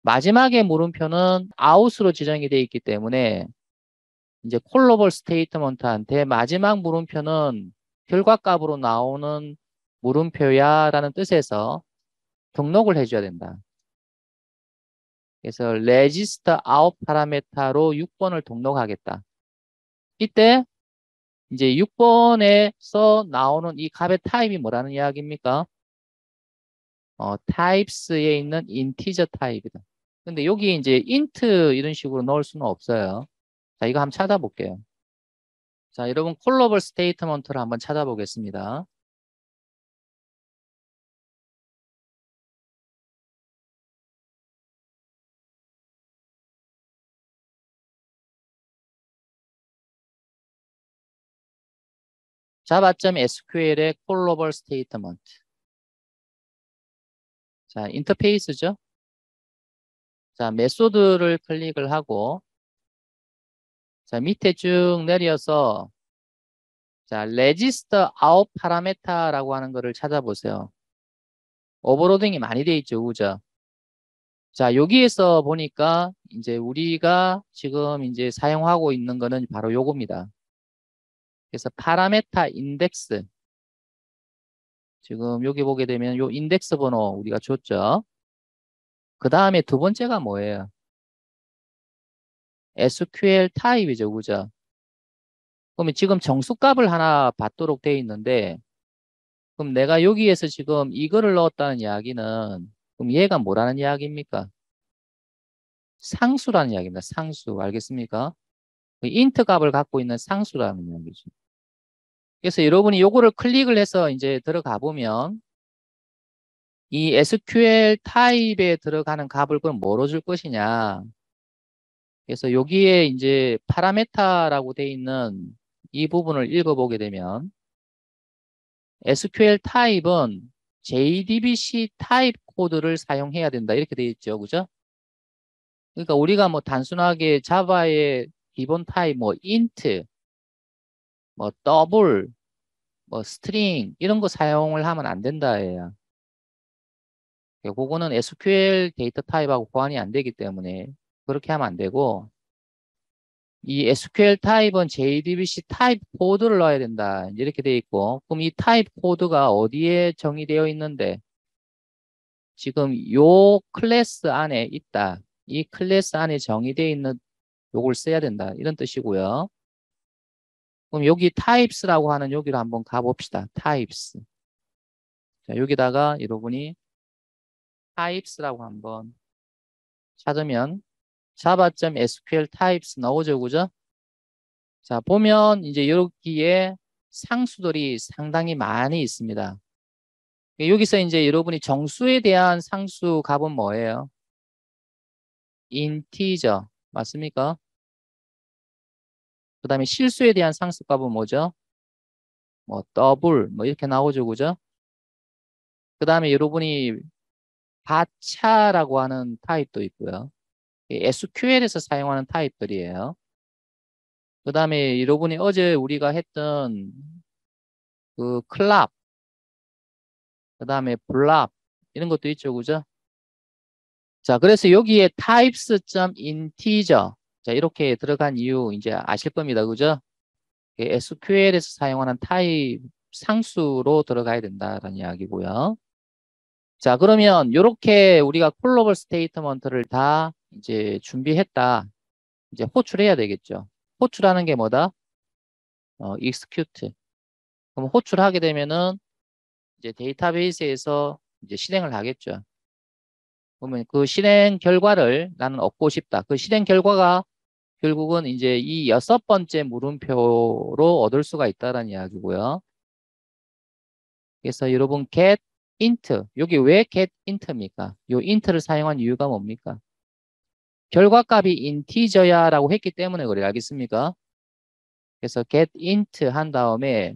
마지막에 물음표는 아웃으로 지정이 되어 있기 때문에 이제 콜러벌 스테이트먼트한테 마지막 물음표는 결과값으로 나오는 물음표야 라는 뜻에서 등록을 해줘야 된다. 그래서 register out 파라메타로 6번을 등록하겠다. 이때 이제 6번에서 나오는 이 값의 타입이 뭐라는 이야기입니까? types에 있는 integer 타입이다. 근데 여기 이제 int 이런 식으로 넣을 수는 없어요. 자, 이거 한번 찾아볼게요. 자, 여러분 콜러블 스테이트먼트를 한번 찾아보겠습니다. java.sql의 콜러블 스테이트먼트. 자, 인터페이스죠. 자, 메소드를 클릭을 하고, 자, 밑에 쭉 내려서, 자, register out parameter라고 하는 거를 찾아보세요. 오버로딩이 많이 돼 있죠, 그죠? 자, 여기에서 보니까 이제 우리가 지금 이제 사용하고 있는 거는 바로 요겁니다. 그래서 파라메타 인덱스. 지금 여기 보게 되면 요 인덱스 번호 우리가 줬죠. 그 다음에 두 번째가 뭐예요? SQL 타입이죠, 그죠? 그러면 지금 정수값을 하나 받도록 돼 있는데, 그럼 내가 여기에서 지금 이거를 넣었다는 이야기는, 그럼 얘가 뭐라는 이야기입니까? 상수라는 이야기입니다. 상수. 알겠습니까? 그 인트 값을 갖고 있는 상수라는 이야기죠. 그래서 여러분이 요거를 클릭을 해서 이제 들어가 보면, 이 SQL 타입에 들어가는 값을 그럼 뭐로 줄 것이냐. 그래서 여기에 이제 파라메타라고 돼 있는 이 부분을 읽어보게 되면 SQL 타입은 JDBC 타입 코드를 사용해야 된다. 이렇게 돼 있죠. 그죠? 그러니까 우리가 뭐 단순하게 자바의 기본 타입 뭐 int, 뭐 더블, 뭐 스트링 이런 거 사용을 하면 안 된다예요. 그거는 SQL 데이터 타입하고 호환이 안 되기 때문에 그렇게 하면 안 되고 이 SQL 타입은 JDBC 타입 코드를 넣어야 된다. 이렇게 돼 있고 그럼 이 타입 코드가 어디에 정의되어 있는데 지금 요 클래스 안에 있다. 이 클래스 안에 정의되어 있는 요걸 써야 된다. 이런 뜻이고요. 그럼 여기 types라고 하는 여기로 한번 가봅시다. types. 자, 여기다가 여러분이 types라고 한번 찾으면 java.sql types 나오죠. 그죠? 자, 보면 이제 여기에 상수들이 상당히 많이 있습니다. 여기서 이제 여러분이 정수에 대한 상수 값은 뭐예요? integer. 맞습니까? 그 다음에 실수에 대한 상수 값은 뭐죠? 뭐 더블 뭐 이렇게 나오죠. 그죠? 그 다음에 여러분이 가차라고 하는 타입도 있고요. SQL에서 사용하는 타입들이에요. 그 다음에 여러분이 어제 우리가 했던 그 클랍, 그 다음에 블랍 이런 것도 있죠. 그죠? 자, 그래서 여기에 types.integer 자, 이렇게 들어간 이유 이제 아실 겁니다. 그죠? SQL에서 사용하는 타입 상수로 들어가야 된다라는 이야기고요. 자, 그러면 이렇게 우리가 콜러블 스테이트먼트를 다 이제 준비했다. 이제 호출해야 되겠죠. 호출하는 게 뭐다? execute. 그럼 호출하게 되면은 이제 데이터베이스에서 이제 실행을 하겠죠. 그러면 그 실행 결과를 나는 얻고 싶다. 그 실행 결과가 결국은 이제 이 6번째 물음표로 얻을 수가 있다는 이야기고요. 그래서 여러분 get int 여기 왜 get int입니까? 이 int를 사용한 이유가 뭡니까? 결과값이 인티저야라고 했기 때문에 그래요. 알겠습니까? 그래서 get int 한 다음에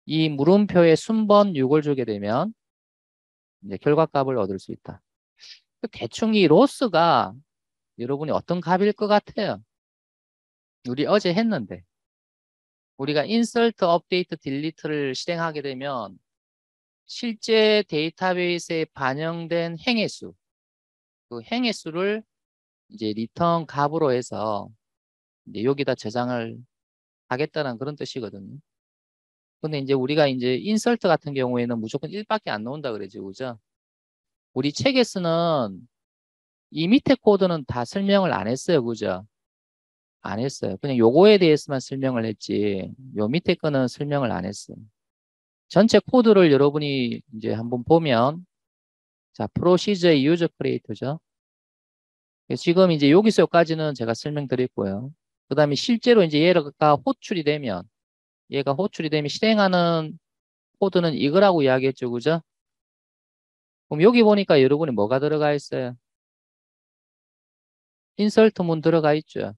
이 물음표에 순번 6을 주게 되면 이제 결과값을 얻을 수 있다. 대충 이 로스가 여러분이 어떤 값일 것 같아요? 우리 어제 했는데 우리가 insert, update, delete를 실행하게 되면 실제 데이터베이스에 반영된 행의 수, 그 행의 수를 이제 리턴 값으로 해서 이제 여기다 저장을 하겠다는 그런 뜻이거든요. 근데 이제 우리가 이제 인설트 같은 경우에는 무조건 1밖에 안 나온다 그러죠. 그죠? 우리 책에서는 이 밑에 코드는 다 설명을 안 했어요. 그죠? 안 했어요. 그냥 요거에 대해서만 설명을 했지. 요 밑에 거는 설명을 안 했어요. 전체 코드를 여러분이 이제 한번 보면 자, 프로시저의 유저 크리에이터죠. 지금 이제 여기서까지는 제가 설명드렸고요. 그 다음에 실제로 이제 얘가 호출이 되면 실행하는 코드는 이거라고 이야기했죠. 그죠? 그럼 여기 보니까 여러분이 뭐가 들어가 있어요? 인설트문 들어가 있죠.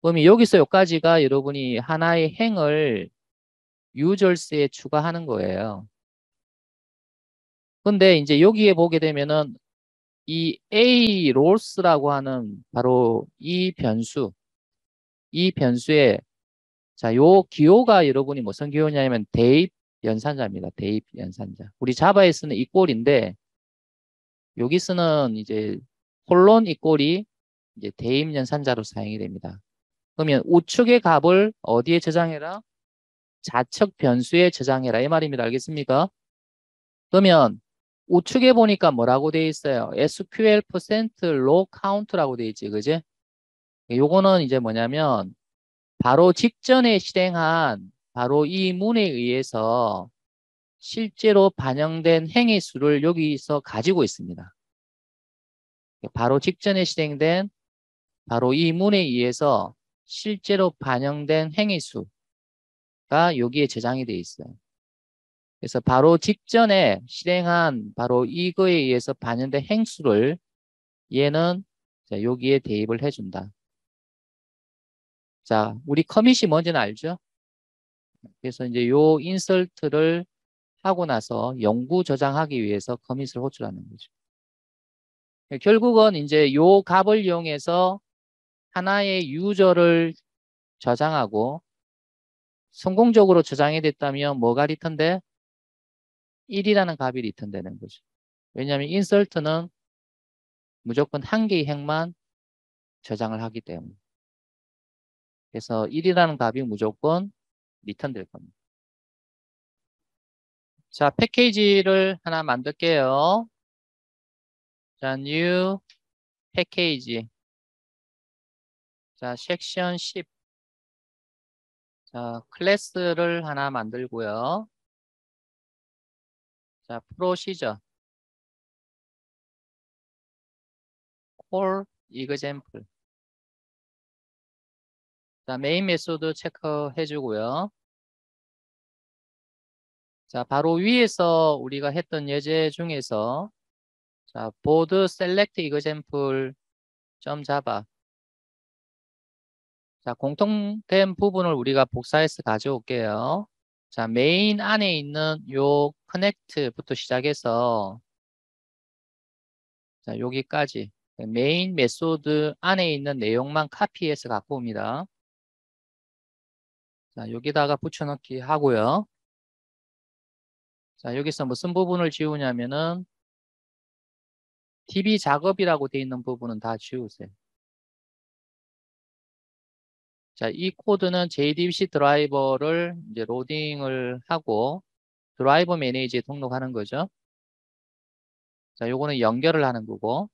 그럼 여기서 여기까지가 여러분이 하나의 행을 유저스에 추가하는 거예요. 근데 이제 여기에 보게 되면은 이 A 로스라고 하는 바로 이 변수에 자, 요 기호가 여러분이 무슨 기호냐면 대입 연산자입니다. 대입 연산자. 우리 자바에 쓰는 이꼴인데 여기 쓰는 이제 콜론 이꼴이 이제 대입 연산자로 사용이 됩니다. 그러면 우측의 값을 어디에 저장해라? 좌측 변수에 저장해라. 이 말입니다. 알겠습니까? 그러면 우측에 보니까 뭐라고 돼 있어요? SQL% row count라고 돼 있지. 그지? 요거는 이제 뭐냐면 바로 직전에 실행한 바로 이 문에 의해서 실제로 반영된 행위 수를 여기서 가지고 있습니다. 바로 직전에 실행된 바로 이 문에 의해서 실제로 반영된 행위 수가 여기에 저장이 되어 있어요. 그래서 바로 직전에 실행한 바로 이거에 의해서 반영된 행수를 얘는 여기에 대입을 해준다. 자, 우리 커밋이 뭔지는 알죠? 그래서 이제 요 인설트를 하고 나서 영구 저장하기 위해서 커밋을 호출하는 거죠. 결국은 이제 요 값을 이용해서 하나의 유저를 저장하고 성공적으로 저장이 됐다면 뭐가 리턴돼? 1이라는 값이 리턴되는 거죠. 왜냐하면 인설트는 무조건 한 개의 행만 저장을 하기 때문에. 그래서 1이라는 값이 무조건 리턴될 겁니다. 자, 패키지를 하나 만들게요. 자, new 패키지. 자, 섹션 10. 자, 클래스를 하나 만들고요. 자, 프로시저. 콜 example. 자, 메인 메소드 체크해 주고요. 자, 바로 위에서 우리가 했던 예제 중에서 자, 보드 셀렉트 example 점 잡아. 자, 공통된 부분을 우리가 복사해서 가져올게요. 자, 메인 안에 있는 요 커넥트부터 시작해서 자, 여기까지 메인 메소드 안에 있는 내용만 카피해서 갖고 옵니다. 자, 여기다가 붙여넣기 하고요. 자, 여기서 무슨 부분을 지우냐면은 DB 작업이라고 되어 있는 부분은 다 지우세요. 자, 이 코드는 JDBC 드라이버를 이제 로딩을 하고 드라이버 매니저에 등록하는 거죠. 자, 요거는 연결을 하는 거고.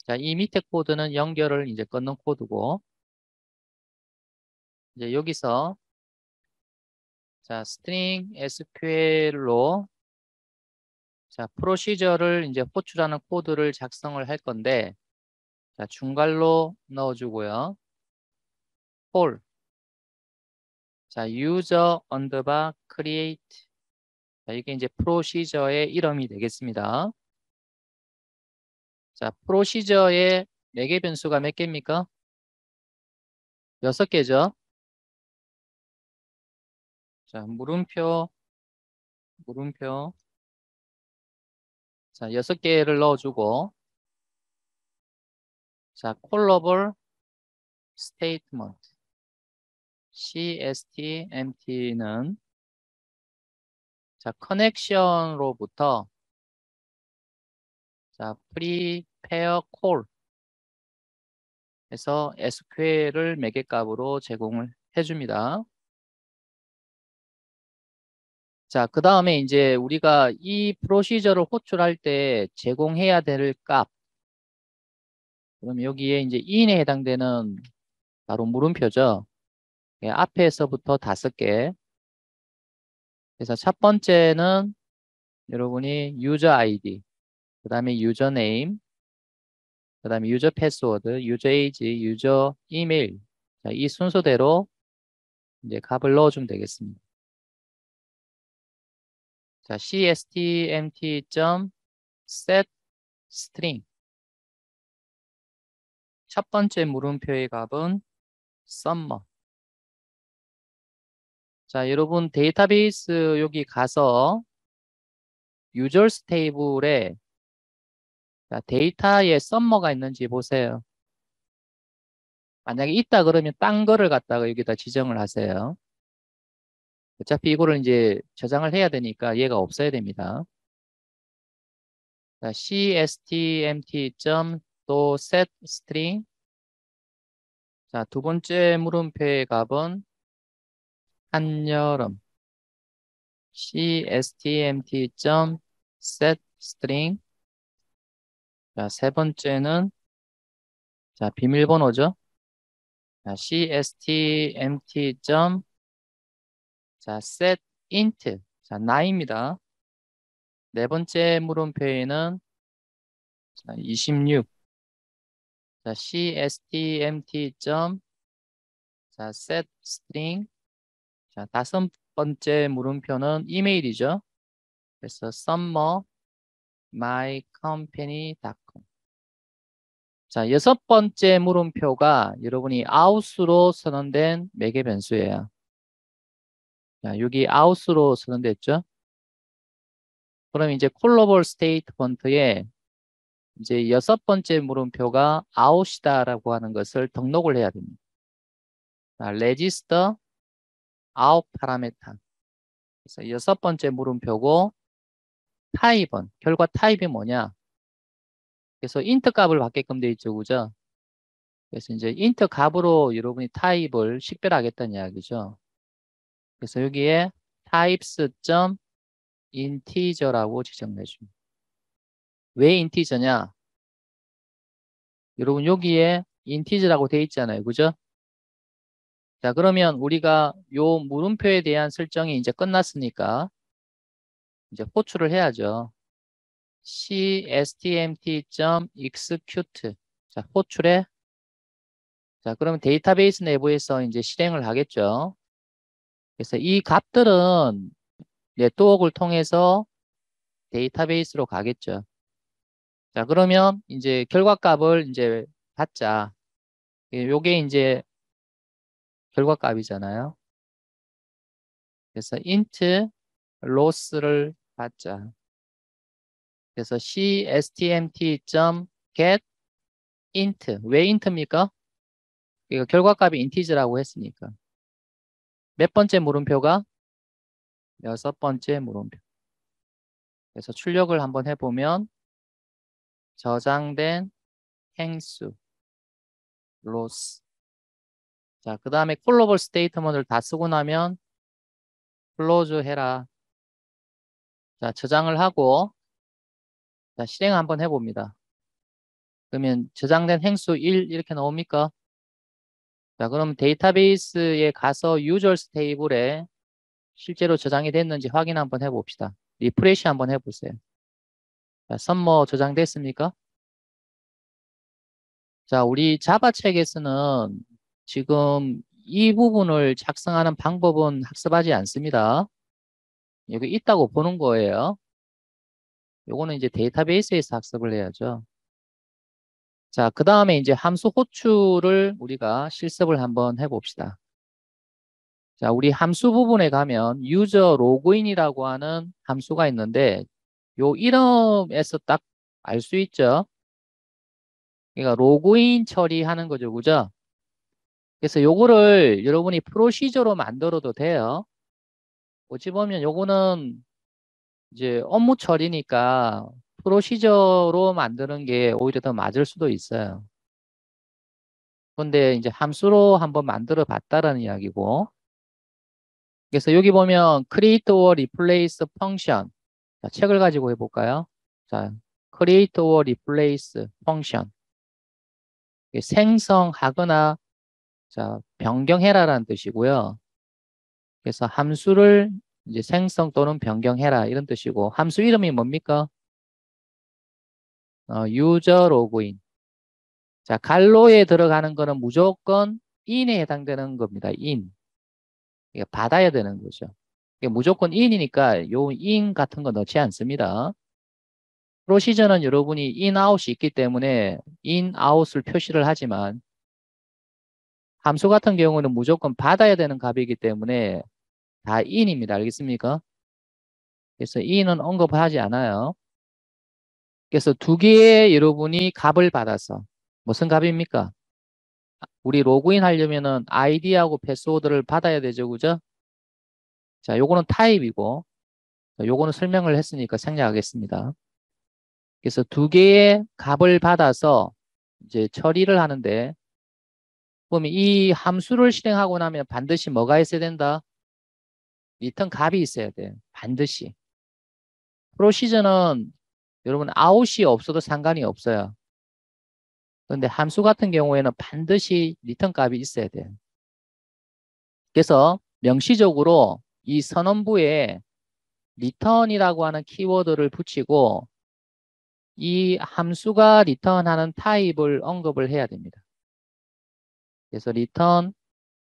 자, 이 밑에 코드는 연결을 이제 끊는 코드고. 이제 여기서 자, string SQL로 자, 프로시저를 이제 호출하는 코드를 작성을 할 건데 자, 중괄로 넣어주고요. 콜. 자, user underbar create. 자, 이게 이제 프로시저의 이름이 되겠습니다. 자, 프로시저의 매개 변수가 몇 개입니까? 6개죠. 자, 물음표. 자, 6개를 넣어주고 자, 콜러블 스테이트먼트 CSTMT는 자, 커넥션로부터 자, prepare call 해서 SQL을 매개값으로 제공을 해줍니다. 자, 그 다음에 이제 우리가 이 프로시저를 호출할 때 제공해야 될 값. 그럼 여기에 이제 in에 해당되는 바로 물음표죠. 예, 앞에서부터 5개. 그래서 첫 번째는 여러분이 유저 아이디, 그 다음에 유저 네임, 그 다음에 유저 패스워드, 유저 에이지, 유저 이메일. 자, 이 순서대로 이제 값을 넣어주면 되겠습니다. 자, cstmt.set string. 첫 번째 물음표의 값은 summer. 자, 여러분 데이터베이스 여기 가서 유저스 테이블에 데이터에 썸머가 있는지 보세요. 만약에 있다 그러면 딴 거를 갖다가 여기다 지정을 하세요. 어차피 이거를 이제 저장을 해야 되니까 얘가 없어야 됩니다. 자, cstmt.또 set string. 자, 두 번째 물음표의 값은 한여름. cstmt.set string. 자, 세 번째는 자, 비밀번호죠. 자, cstmt. 자, set int. 자, 나입니다. 네 번째 물음표에는 자, 26. 자, cstmt. 자, set string. 자, 다섯 번째 물음표는 이메일이죠. 그래서 summer mycompany.com. 자, 여섯 번째 물음표가 여러분이 out로 선언된 매개 변수예요. 자, 여기 out로 선언됐죠? 그럼 이제 콜러볼 스테이트먼트에 이제 여섯 번째 물음표가 out이다라고 하는 것을 등록을 해야 됩니다. 자, register out parameter. 그래서 여섯 번째 물음표고 타입은 결과 타입이 뭐냐? 그래서 int 값을 받게끔 돼 있죠, 그죠? 그래서 이제 int 값으로 여러분이 타입을 식별하겠다는 이야기죠. 그래서 여기에 types.integer라고 지정해 줍니다. 왜 인티저냐? 여러분 여기에 인티저라고 돼 있잖아요, 그죠? 자, 그러면 우리가 요 물음표에 대한 설정이 이제 끝났으니까 이제 호출을 해야죠. cstmt.execute. 자, 호출해. 자, 그러면 데이터베이스 내부에서 이제 실행을 하겠죠. 그래서 이 값들은 네트워크를 통해서 데이터베이스로 가겠죠. 자, 그러면 이제 결과값을 이제 받자. 요게 이제 결과값이잖아요. 그래서 int loss를 받자. 그래서 cstmt.get int. 왜 int입니까? 이거 결과값이 인티저라고 했으니까. 몇 번째 물음표가? 여섯 번째 물음표. 그래서 출력을 한번 해보면 저장된 행수 loss. 자, 그 다음에 콜러블 스테이트먼트를 다 쓰고 나면 클로즈 해라. 자, 저장을 하고 자, 실행 한번 해봅니다. 그러면 저장된 행수 1 이렇게 나옵니까? 자, 그럼 데이터베이스에 가서 유저스 테이블에 실제로 저장이 됐는지 확인 한번 해봅시다. 리프레시 한번 해보세요. 자, 썸머 저장됐습니까? 자, 우리 자바 책에서는 지금 이 부분을 작성하는 방법은 학습하지 않습니다. 여기 있다고 보는 거예요. 요거는 이제 데이터베이스에서 학습을 해야죠. 자, 그 다음에 이제 함수 호출을 우리가 실습을 한번 해봅시다. 자, 우리 함수 부분에 가면 유저 로그인이라고 하는 함수가 있는데 요 이름에서 딱 알 수 있죠. 그러니까 로그인 처리하는 거죠, 그죠? 그래서 요거를 여러분이 프로시저로 만들어도 돼요. 어찌 보면 요거는 이제 업무 처리니까 프로시저로 만드는 게 오히려 더 맞을 수도 있어요. 근데 이제 함수로 한번 만들어 봤다라는 이야기고. 그래서 여기 보면 create or replace function. 자, 책을 가지고 해볼까요? 자, create or replace function. 생성하거나 자, 변경해라라는 뜻이고요. 그래서 함수를 이제 생성 또는 변경해라 이런 뜻이고 함수 이름이 뭡니까? 유저 로그인. 자, 갈로에 들어가는 거는 무조건 in에 해당되는 겁니다. in. 이게 받아야 되는 거죠. 이게 무조건 in이니까 요 in 같은 거 넣지 않습니다. 프로시저는 여러분이 in, out이 있기 때문에 in, out을 표시를 하지만 함수 같은 경우는 무조건 받아야 되는 값이기 때문에 다 in입니다. 알겠습니까? 그래서 E는 언급하지 않아요. 그래서 두 개의 여러분이 값을 받아서 무슨 값입니까? 우리 로그인 하려면은 아이디하고 패스워드를 받아야 되죠, 그죠? 자, 요거는 타입이고, 요거는 설명을 했으니까 생략하겠습니다. 그래서 두 개의 값을 받아서 이제 처리를 하는데, 그러면 이 함수를 실행하고 나면 반드시 뭐가 있어야 된다? 리턴 값이 있어야 돼. 반드시. 프로시저는 여러분 아웃이 없어도 상관이 없어요. 그런데 함수 같은 경우에는 반드시 리턴 값이 있어야 돼요. 그래서 명시적으로 이 선언부에 return이라고 하는 키워드를 붙이고 이 함수가 return하는 타입을 언급을 해야 됩니다. 그래서 return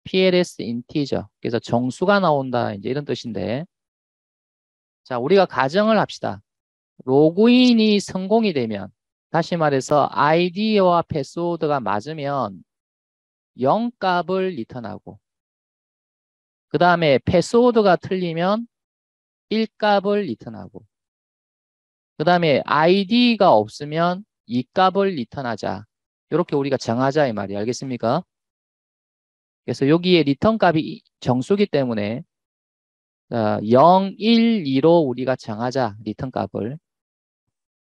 PLS integer. 그래서 정수가 나온다. 이제 이런 뜻인데. 자, 우리가 가정을 합시다. 로그인이 성공이 되면 다시 말해서 아이디와 패스워드가 맞으면 0 값을 리턴하고 그 다음에 패스워드가 틀리면 1 값을 리턴하고 그 다음에 아이디가 없으면 2 값을 리턴하자. 이렇게 우리가 정하자 이 말이 알겠습니까? 그래서 여기에 리턴 값이 정수기 때문에 0, 1, 2로 우리가 정하자 리턴 값을.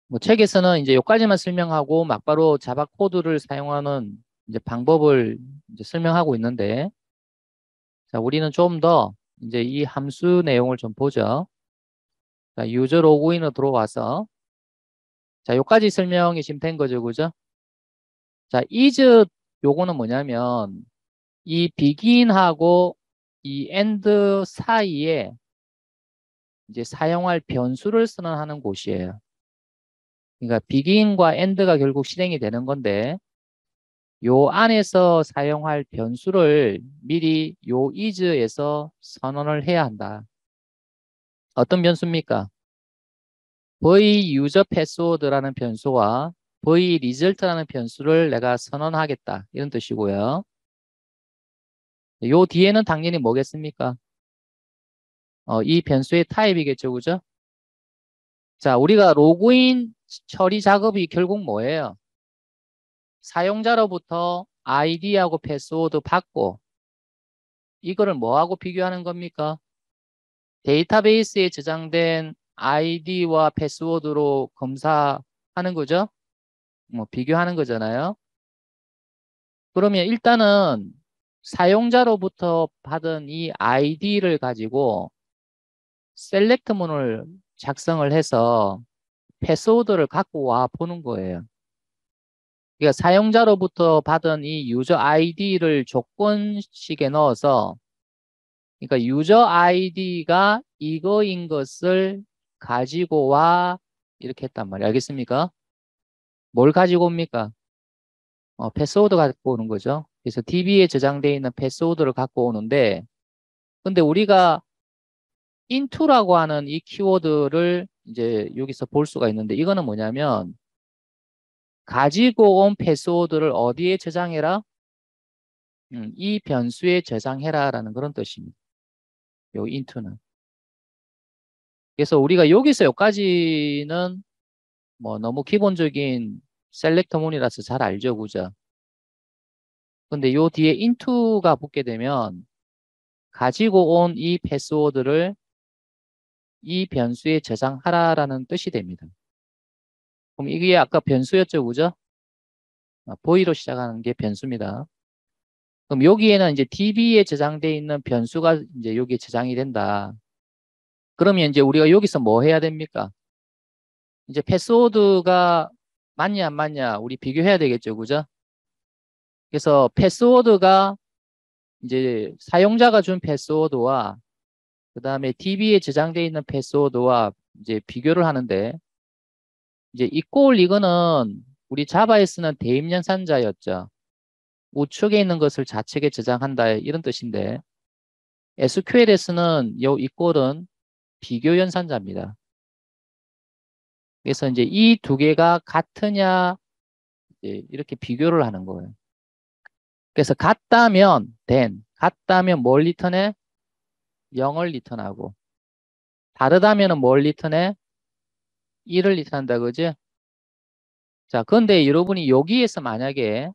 뭐 책에서는 이제 여기까지만 설명하고 막바로 자바 코드를 사용하는 이제 방법을 이제 설명하고 있는데, 자, 우리는 좀 더 이제 이 함수 내용을 좀 보죠. 자, 유저 로그인으로 들어와서, 자, 여기까지 설명이 지금 된 거죠, 그죠? 자, is 요거는 뭐냐면, 이 begin하고 이 end 사이에 이제 사용할 변수를 선언하는 곳이에요. 그러니까 begin과 end가 결국 실행이 되는 건데, 요 안에서 사용할 변수를 미리 요 is에서 선언을 해야 한다. 어떤 변수입니까? v user password라는 변수와 v result라는 변수를 내가 선언하겠다. 이런 뜻이고요. 요 뒤에는 당연히 뭐겠습니까? 이 변수의 타입이겠죠. 그죠? 자, 우리가 로그인 처리 작업이 결국 뭐예요? 사용자로부터 아이디하고 패스워드 받고 이거를 뭐하고 비교하는 겁니까? 데이터베이스에 저장된 아이디와 패스워드로 검사하는 거죠? 뭐 비교하는 거잖아요. 그러면 일단은 사용자로부터 받은 이 아이디를 가지고 셀렉트문을 작성을 해서 패스워드를 갖고 와 보는 거예요. 그러니까 사용자로부터 받은 이 유저 아이디를 조건식에 넣어서 그러니까 유저 아이디가 이거인 것을 가지고 와 이렇게 했단 말이에요. 알겠습니까? 뭘 가지고 옵니까? 패스워드 갖고 오는 거죠. 그래서 DB에 저장되어 있는 패스워드를 갖고 오는데 근데 우리가 into라고 하는 이 키워드를 이제 여기서 볼 수가 있는데 이거는 뭐냐면 가지고 온 패스워드를 어디에 저장해라? 이 변수에 저장해라 라는 그런 뜻입니다. 요 into는. 그래서 우리가 여기서 여기까지는 뭐 너무 기본적인 셀렉터문이라서 잘 알죠, 그죠? 근데 요 뒤에 into가 붙게 되면 가지고 온 이 패스워드를 이 변수에 저장하라라는 뜻이 됩니다. 그럼 이게 아까 변수였죠, 그죠? 보이로 시작하는 게 변수입니다. 그럼 여기에는 이제 DB에 저장되어 있는 변수가 이제 여기에 저장이 된다. 그러면 이제 우리가 여기서 뭐 해야 됩니까? 이제 패스워드가 맞냐 안 맞냐 우리 비교해야 되겠죠, 그죠? 그래서 패스워드가 이제 사용자가 준 패스워드와 그 다음에 DB에 저장되어 있는 패스워드와 이제 비교를 하는데 이제 equal 이거는 우리 자바에 쓰는 대입 연산자였죠. 우측에 있는 것을 좌측에 저장한다 이런 뜻인데 SQL에서는 요 equal은 비교 연산자입니다. 그래서 이제 이 두 개가 같으냐 이제 이렇게 비교를 하는 거예요. 그래서 같다면 뭘 리턴해? 0을 리턴하고 다르다면은 뭘 리턴해? 1을 리턴한다, 그지? 자, 그런데 여러분이 여기에서 만약에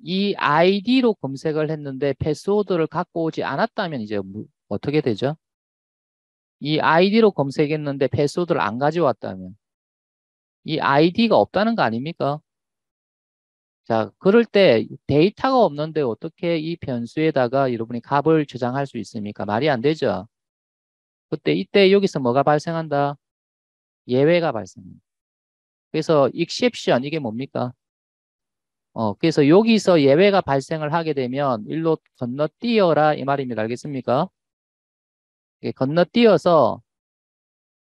이 아이디로 검색을 했는데 패스워드를 갖고 오지 않았다면 이제 어떻게 되죠? 이 아이디로 검색했는데 패스워드를 안 가져왔다면 이 아이디가 없다는 거 아닙니까? 자, 그럴 때 데이터가 없는데 어떻게 이 변수에다가 여러분이 값을 저장할 수 있습니까? 말이 안 되죠. 그때 이때 여기서 뭐가 발생한다? 예외가 발생합니다. 그래서 exception 이게 뭡니까? 그래서 여기서 예외가 발생을 하게 되면 일로 건너뛰어라 이 말입니다. 알겠습니까? 건너뛰어서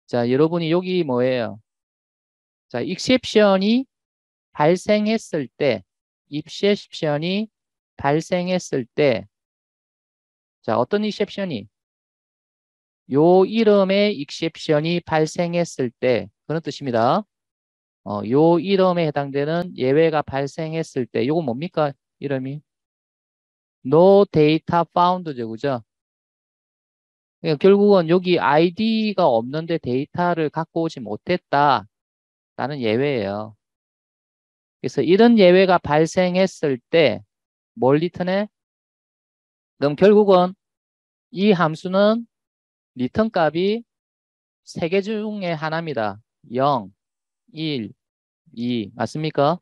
자, 여러분이 여기 뭐예요? 자, exception이 발생했을 때 exception이 발생했을 때 자, 어떤 exception이 요 이름의 exception이 발생했을 때 그런 뜻입니다. 요 이름에 해당되는 예외가 발생했을 때 요거 뭡니까? 이름이 no data found죠. 그죠? 그러니까 결국은 여기 아이디가 없는데 데이터를 갖고 오지 못했다라는 예외예요. 그래서 이런 예외가 발생했을 때 뭘 리턴해? 그럼 결국은 이 함수는 리턴 값이 세 개 중에 하나입니다. 0, 1, 2 맞습니까?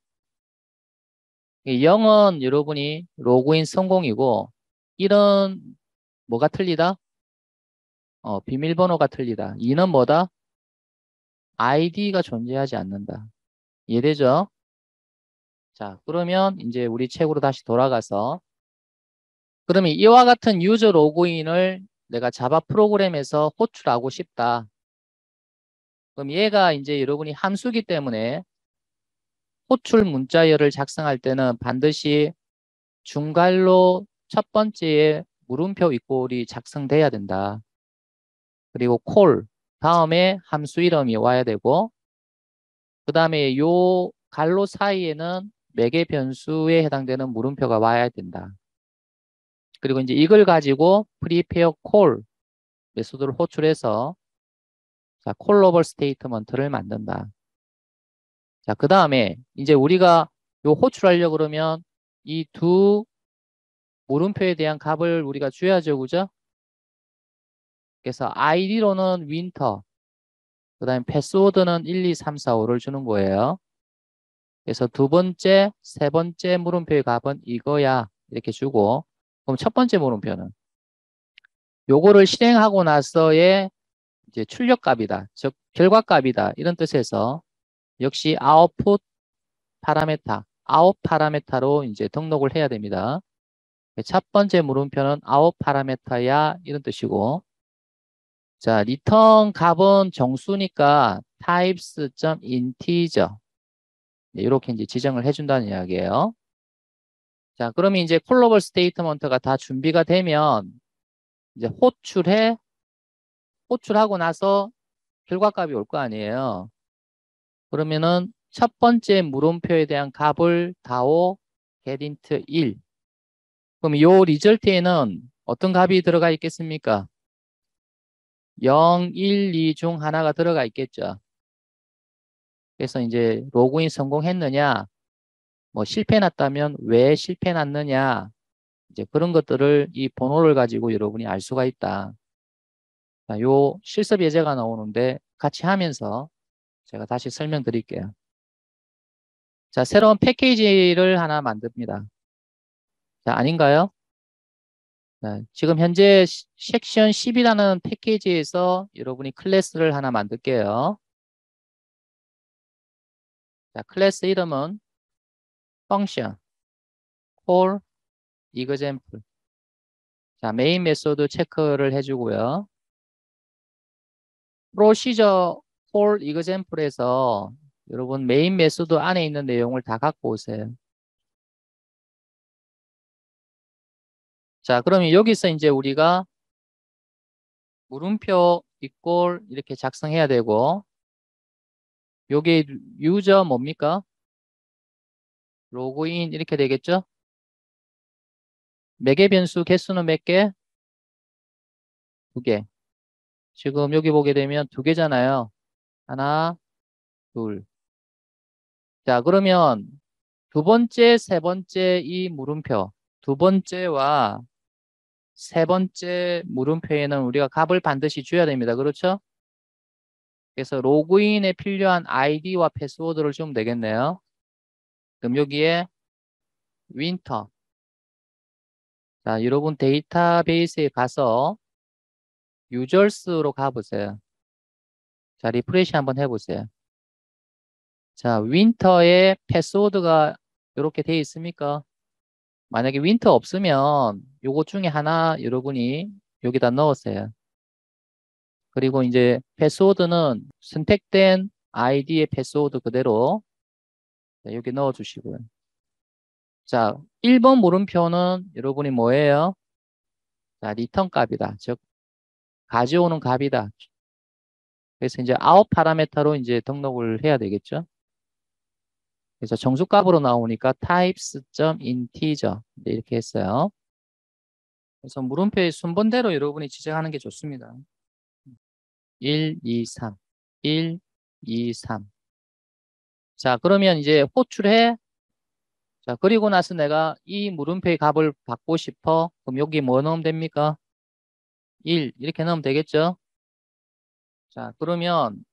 0은 여러분이 로그인 성공이고 1은 뭐가 틀리다? 비밀번호가 틀리다. 2는 뭐다? 아이디가 존재하지 않는다. 이해되죠? 자, 그러면 이제 우리 책으로 다시 돌아가서 그러면 이와 같은 유저 로그인을 내가 자바 프로그램에서 호출하고 싶다. 그럼 얘가 이제 여러분이 함수기 때문에 호출 문자열을 작성할 때는 반드시 중괄로 첫 번째에 물음표 이꼴이 작성돼야 된다. 그리고 콜 다음에 함수 이름이 와야 되고 그 다음에 요 갈로 사이에는 매개 변수에 해당되는 물음표가 와야 된다. 그리고 이제 이걸 가지고 prepare call 메소드를 호출해서 자, 콜러벌 스테이트먼트를 만든다. 자, 그 다음에 이제 우리가 요 호출하려고 그러면 이 두 물음표에 대한 값을 우리가 줘야죠. 그죠? 그래서 id로는 winter, 그 다음에 패스워드는 1, 2, 3, 4, 5를 주는 거예요. 그래서 두 번째, 세 번째 물음표의 값은 이거야. 이렇게 주고 그럼 첫 번째 물음표는 요거를 실행하고 나서의 이제 출력값이다. 즉 결과값이다. 이런 뜻에서 역시 아웃풋 파라메타, 아웃 파라메타로 이제 등록을 해야 됩니다. 첫 번째 물음표는 아웃 파라메타야 이런 뜻이고 자, 리턴 값은 정수니까 types.integer 이렇게 이제 지정을 해준다는 이야기예요. 자, 그러면 이제 콜러벌 스테이트먼트가 다 준비가 되면 이제 호출하고 나서 결과값이 올 거 아니에요. 그러면은 첫 번째 물음표에 대한 값을 다오 getInt 1. 그럼 요 리절트에는 어떤 값이 들어가 있겠습니까? 0, 1, 2 중 하나가 들어가 있겠죠. 그래서 이제 로그인 성공했느냐, 뭐 실패 났다면 왜 실패 났느냐, 이제 그런 것들을 이 번호를 가지고 여러분이 알 수가 있다. 자, 요 실습 예제가 나오는데 같이 하면서 제가 다시 설명드릴게요. 자, 새로운 패키지를 하나 만듭니다. 자, 아닌가요? 자, 지금 현재 섹션 10이라는 패키지에서 여러분이 클래스를 하나 만들게요. 자, 클래스 이름은 function, call, example. 자, 메인 메소드 체크를 해주고요. procedure, call, example에서 여러분 메인 메소드 안에 있는 내용을 다 갖고 오세요. 자, 그러면 여기서 이제 우리가 물음표 이꼴 이렇게 작성해야 되고 요게 유저 뭡니까? 로그인 이렇게 되겠죠? 매개 변수 개수는 몇 개? 두 개. 지금 여기 보게 되면 두 개잖아요. 하나, 둘. 자, 그러면 두 번째, 세 번째 이 물음표. 두 번째와 세 번째 물음표에는 우리가 값을 반드시 줘야 됩니다. 그렇죠? 그래서 로그인에 필요한 아이디와 패스워드를 주면 되겠네요. 그럼 여기에 윈터. 자, 여러분 데이터베이스에 가서 유저스로 가보세요. 자, 리프레시 한번 해보세요. 자, 윈터에 패스워드가 이렇게 돼 있습니까? 만약에 윈터 없으면 요거 중에 하나 여러분이 여기다 넣으세요. 그리고 이제 패스워드는 선택된 아이디의 패스워드 그대로 여기 넣어주시고요. 자, 1번 물음표는 여러분이 뭐예요? 자, 리턴 값이다. 즉, 가져오는 값이다. 그래서 이제 아웃 파라메터로 이제 등록을 해야 되겠죠. 그래서 정수값으로 나오니까 types.integer 이렇게 했어요. 그래서 물음표의 순번대로 여러분이 지정하는 게 좋습니다. 1, 2, 3, 1, 2, 3. 자, 그러면 이제 호출해. 자, 그리고 나서 내가 이 물음표의 값을 받고 싶어. 그럼 여기 뭐 넣으면 됩니까? 1 이렇게 넣으면 되겠죠? 자, 그러면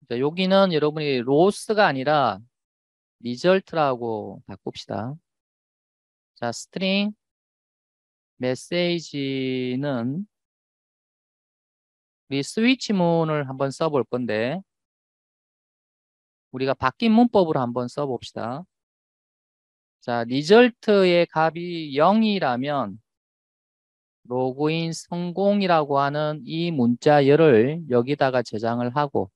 자, 여기는 여러분이 로스가 아니라 리절트라고 바꿉시다. 자, 스트링 메시지는 우리 스위치문을 한번 써볼 건데 우리가 바뀐 문법으로 한번 써봅시다. 자, 리절트의 값이 0이라면 로그인 성공이라고 하는 이 문자열을 여기다가 저장을 하고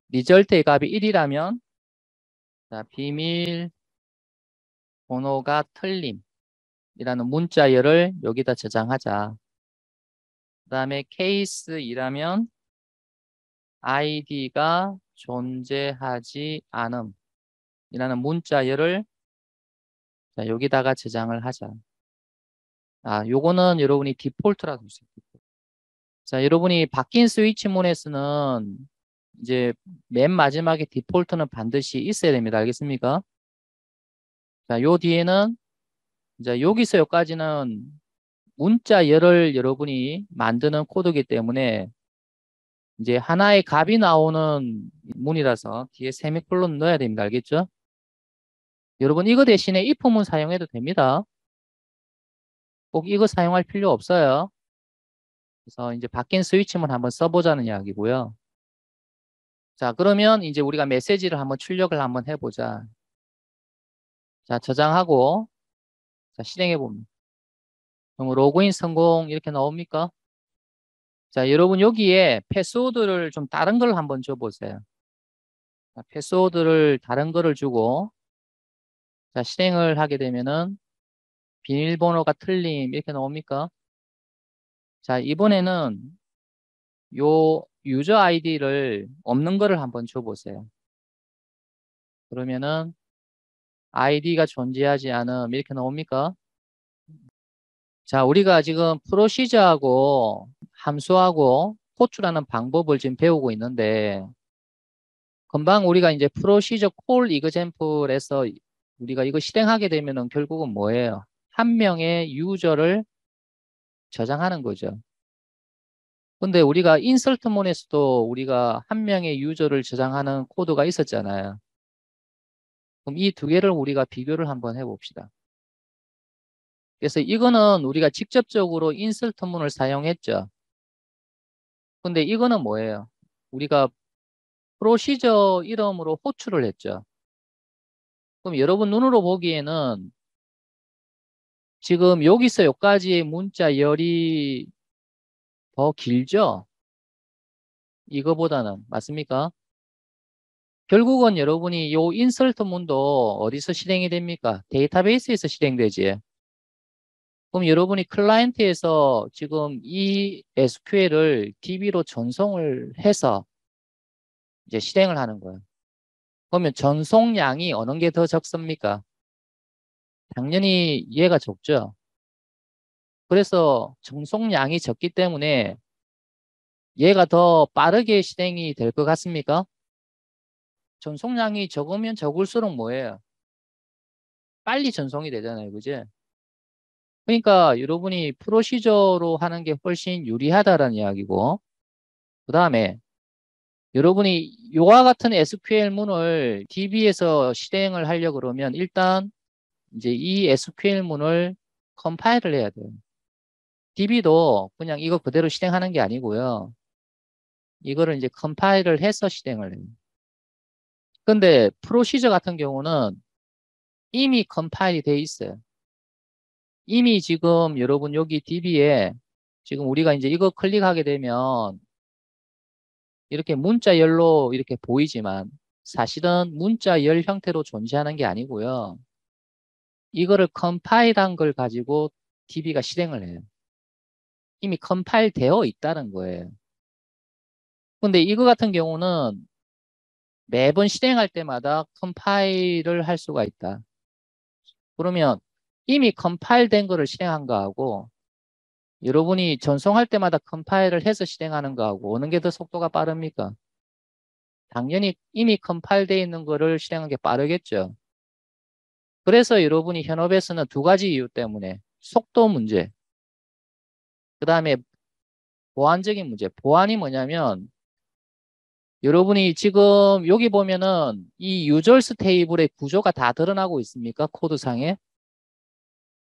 리절트의 값이 1이라면 자, 비밀 번호가 틀림이라는 문자열을 여기다 저장하자. 그 다음에 케이스 2라면 아이디가 존재하지 않음이라는 문자열을 자, 여기다가 저장을 하자. 아, 요거는 여러분이 디폴트라고 보세요. 자, 여러분이 바뀐 스위치문에서는 이제 맨 마지막에 디폴트는 반드시 있어야 됩니다. 알겠습니까? 자, 요 뒤에는 이제 여기서 여기까지는 문자열을 여러분이 만드는 코드이기 때문에 이제 하나의 값이 나오는 문이라서 뒤에 세미콜론 넣어야 됩니다. 알겠죠? 여러분 이거 대신에 if문 사용해도 됩니다. 꼭 이거 사용할 필요 없어요. 그래서 이제 바뀐 스위치문 한번 써보자는 이야기고요. 자, 그러면 이제 우리가 메시지를 한번 출력을 한번 해보자. 자, 저장하고 자, 실행해 봅니다. 그럼 로그인 성공 이렇게 나옵니까? 자, 여러분 여기에 패스워드를 좀 다른 걸 한번 줘보세요. 자, 패스워드를 다른 거를 주고 자, 실행을 하게 되면은 비밀번호가 틀림 이렇게 나옵니까? 자, 이번에는 요 유저 아이디를 없는 거를 한번 줘보세요. 그러면은 아이디가 존재하지 않음 이렇게 나옵니까? 자, 우리가 지금 프로시저하고 함수하고 호출하는 방법을 지금 배우고 있는데 금방 우리가 이제 프로시저 콜 이그젬플에서 우리가 이거 실행하게 되면은 결국은 뭐예요? 한 명의 유저를 저장하는 거죠. 근데 우리가 인설트문에서도 우리가 한 명의 유저를 저장하는 코드가 있었잖아요. 그럼 이 두 개를 우리가 비교를 한번 해봅시다. 그래서 이거는 우리가 직접적으로 인설트문을 사용했죠. 근데 이거는 뭐예요? 우리가 프로시저 이름으로 호출을 했죠. 그럼 여러분 눈으로 보기에는 지금 여기서 여기까지의 문자 열이 더 길죠? 이거보다는 맞습니까? 결국은 여러분이 요 인설트 문도 어디서 실행이 됩니까? 데이터베이스에서 실행되지. 그럼 여러분이 클라이언트에서 지금 이 SQL을 DB로 전송을 해서 이제 실행을 하는 거예요. 그러면 전송량이 어느 게 더 적습니까? 당연히 얘가 적죠. 그래서 전송량이 적기 때문에 얘가 더 빠르게 실행이 될 것 같습니까? 전송량이 적으면 적을수록 뭐예요? 빨리 전송이 되잖아요. 그지? 그러니까 여러분이 프로시저로 하는 게 훨씬 유리하다라는 이야기고, 그 다음에 여러분이 요와 같은 SQL 문을 DB에서 실행을 하려고 그러면 일단 이제 이 SQL 문을 컴파일을 해야 돼요. DB도 그냥 이거 그대로 실행하는 게 아니고요. 이거를 이제 컴파일을 해서 실행을 해요. 근데 프로시저 같은 경우는 이미 컴파일이 돼 있어요. 이미 지금 여러분 여기 DB에 지금 우리가 이제 이거 클릭하게 되면 이렇게 문자열로 이렇게 보이지만 사실은 문자열 형태로 존재하는 게 아니고요. 이거를 컴파일한 걸 가지고 DB가 실행을 해요. 이미 컴파일 되어 있다는 거예요. 근데 이거 같은 경우는 매번 실행할 때마다 컴파일을 할 수가 있다. 그러면 이미 컴파일된 거를 실행한 거하고 여러분이 전송할 때마다 컴파일을 해서 실행하는 거하고 어느 게 더 속도가 빠릅니까? 당연히 이미 컴파일되어 있는 거를 실행하는 게 빠르겠죠. 그래서 여러분이 현업에서는 두 가지 이유 때문에 속도 문제, 그 다음에 보안적인 문제. 보안이 뭐냐면 여러분이 지금 여기 보면은 이 유저스 테이블의 구조가 다 드러나고 있습니까? 코드상에.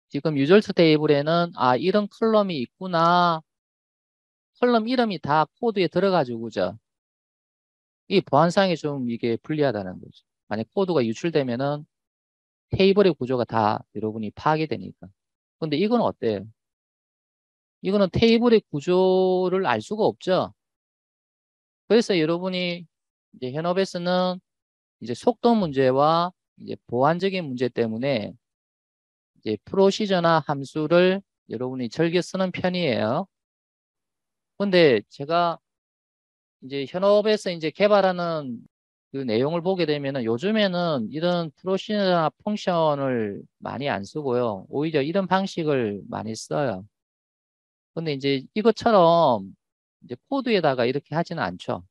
지금 유저스 테이블에는 이런 컬럼이 있구나. 컬럼 이름이 다 코드에 들어가지고 그죠? 이 보안상에 좀 이게 불리하다는 거죠. 만약 코드가 유출되면은 테이블의 구조가 다 여러분이 파괴되니까. 근데 이건 어때요? 이거는 테이블의 구조를 알 수가 없죠. 그래서 여러분이 이제 현업에서는 이제 속도 문제와 이제 보안적인 문제 때문에 이제 프로시저나 함수를 여러분이 즐겨 쓰는 편이에요. 근데 제가 이제 현업에서 이제 개발하는 그 내용을 보게 되면은 요즘에는 이런 프로시저나 펑션을 많이 안 쓰고요. 오히려 이런 방식을 많이 써요. 근데 이제 이것처럼 이제 코드에다가 이렇게 하지는 않죠.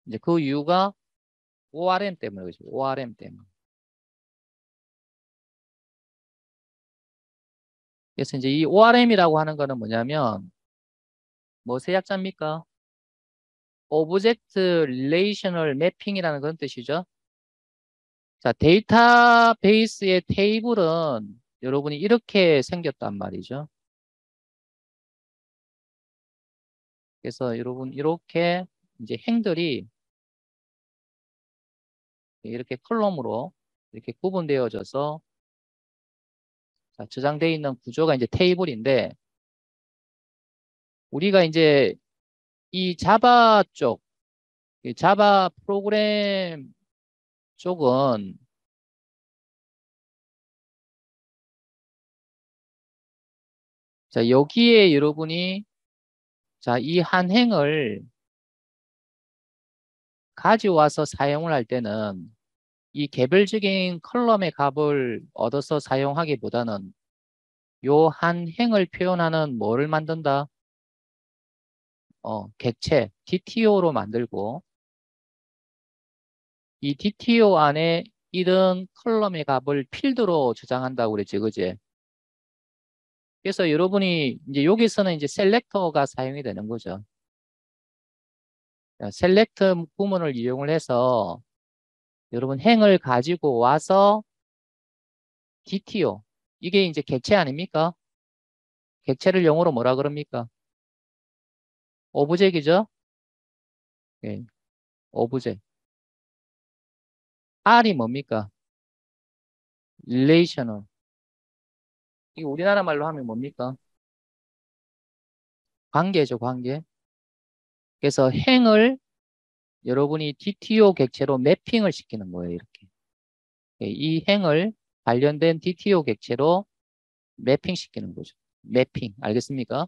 이제 그 이유가 ORM 때문에 그렇죠. ORM 때문에. 그래서 이제 이 ORM이라고 하는 거는 뭐냐면 뭐세 약자입니까? 오브젝트 릴레이셔널 매핑이라는 그런 뜻이죠. 자, 데이터베이스의 테이블은 여러분이 이렇게 생겼단 말이죠. 그래서 여러분 이렇게 이제 행들이 이렇게 컬럼으로 이렇게 구분되어져서 자, 저장되어 있는 구조가 이제 테이블인데 우리가 이제 이 자바 쪽, 이 자바 프로그램 쪽은 자, 여기에 여러분이 자, 이 한 행을 가져와서 사용을 할 때는 이 개별적인 컬럼의 값을 얻어서 사용하기보다는 요 한 행을 표현하는 뭐를 만든다? 객체, DTO로 만들고 이 DTO 안에 이런 컬럼의 값을 필드로 저장한다고 그랬지, 그지? 그래서 여러분이 이제 여기서는 이제 셀렉터가 사용이 되는 거죠. 셀렉트 구문을 이용을 해서 여러분 행을 가지고 와서 DTO 이게 이제 객체 아닙니까? 객체를 영어로 뭐라 그럽니까? 오브젝이죠? 예, 오브젝. R이 뭡니까? relational. 이게 우리나라 말로 하면 뭡니까? 관계죠, 관계. 그래서 행을 여러분이 DTO 객체로 매핑을 시키는 거예요, 이렇게. 예, 이 행을 관련된 DTO 객체로 매핑 시키는 거죠. 매핑. 알겠습니까?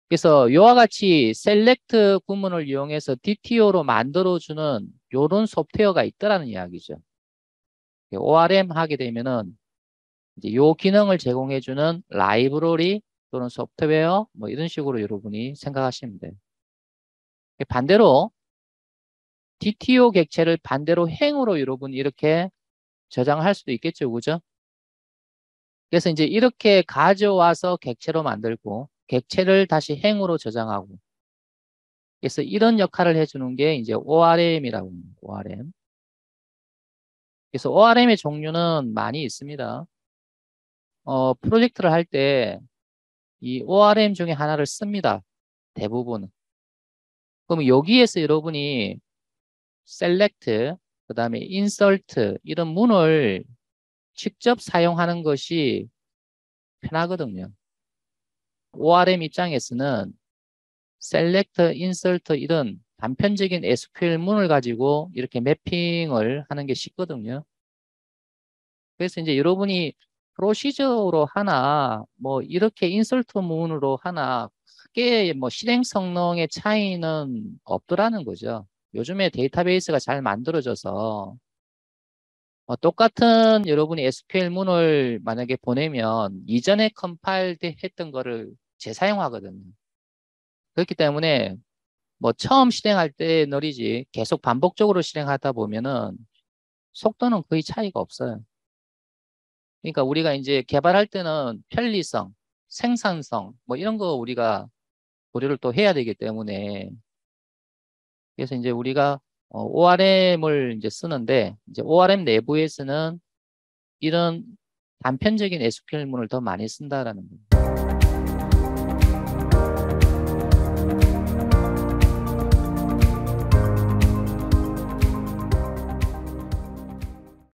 그래서 이와 같이 셀렉트 구문을 이용해서 DTO로 만들어주는 이런 소프트웨어가 있다라는 이야기죠. ORM 하게 되면은 이제 요 기능을 제공해주는 라이브러리 또는 소프트웨어 뭐 이런 식으로 여러분이 생각하시면 돼요. 반대로 DTO 객체를 반대로 행으로 여러분 이렇게 저장할 수도 있겠죠. 그죠? 그래서 이제 이렇게 가져와서 객체로 만들고 객체를 다시 행으로 저장하고 그래서 이런 역할을 해주는 게 이제 ORM이라고 합니다. ORM. 그래서 ORM의 종류는 많이 있습니다. 프로젝트를 할 때 이 ORM 중에 하나를 씁니다. 대부분은. 그럼 여기에서 여러분이 select, 그 다음에 insert 이런 문을 직접 사용하는 것이 편하거든요. ORM 입장에서는 select, insert 이런 단편적인 SQL 문을 가지고 이렇게 매핑을 하는 게 쉽거든요. 그래서 이제 여러분이 프로시저로 하나, 뭐 이렇게 인설트 문으로 하나 크게 뭐 실행 성능의 차이는 없더라는 거죠. 요즘에 데이터베이스가 잘 만들어져서 똑같은 여러분이 SQL 문을 만약에 보내면 이전에 컴파일 했던 거를 재사용하거든요. 그렇기 때문에 뭐 처음 실행할 때 느리지 계속 반복적으로 실행하다 보면은 속도는 거의 차이가 없어요. 그러니까 우리가 이제 개발할 때는 편리성, 생산성 뭐 이런 거 우리가 고려를 또 해야 되기 때문에 그래서 이제 우리가 ORM을 이제 쓰는데 이제 ORM 내부에서는 이런 단편적인 SQL문을 더 많이 쓴다라는 거예요.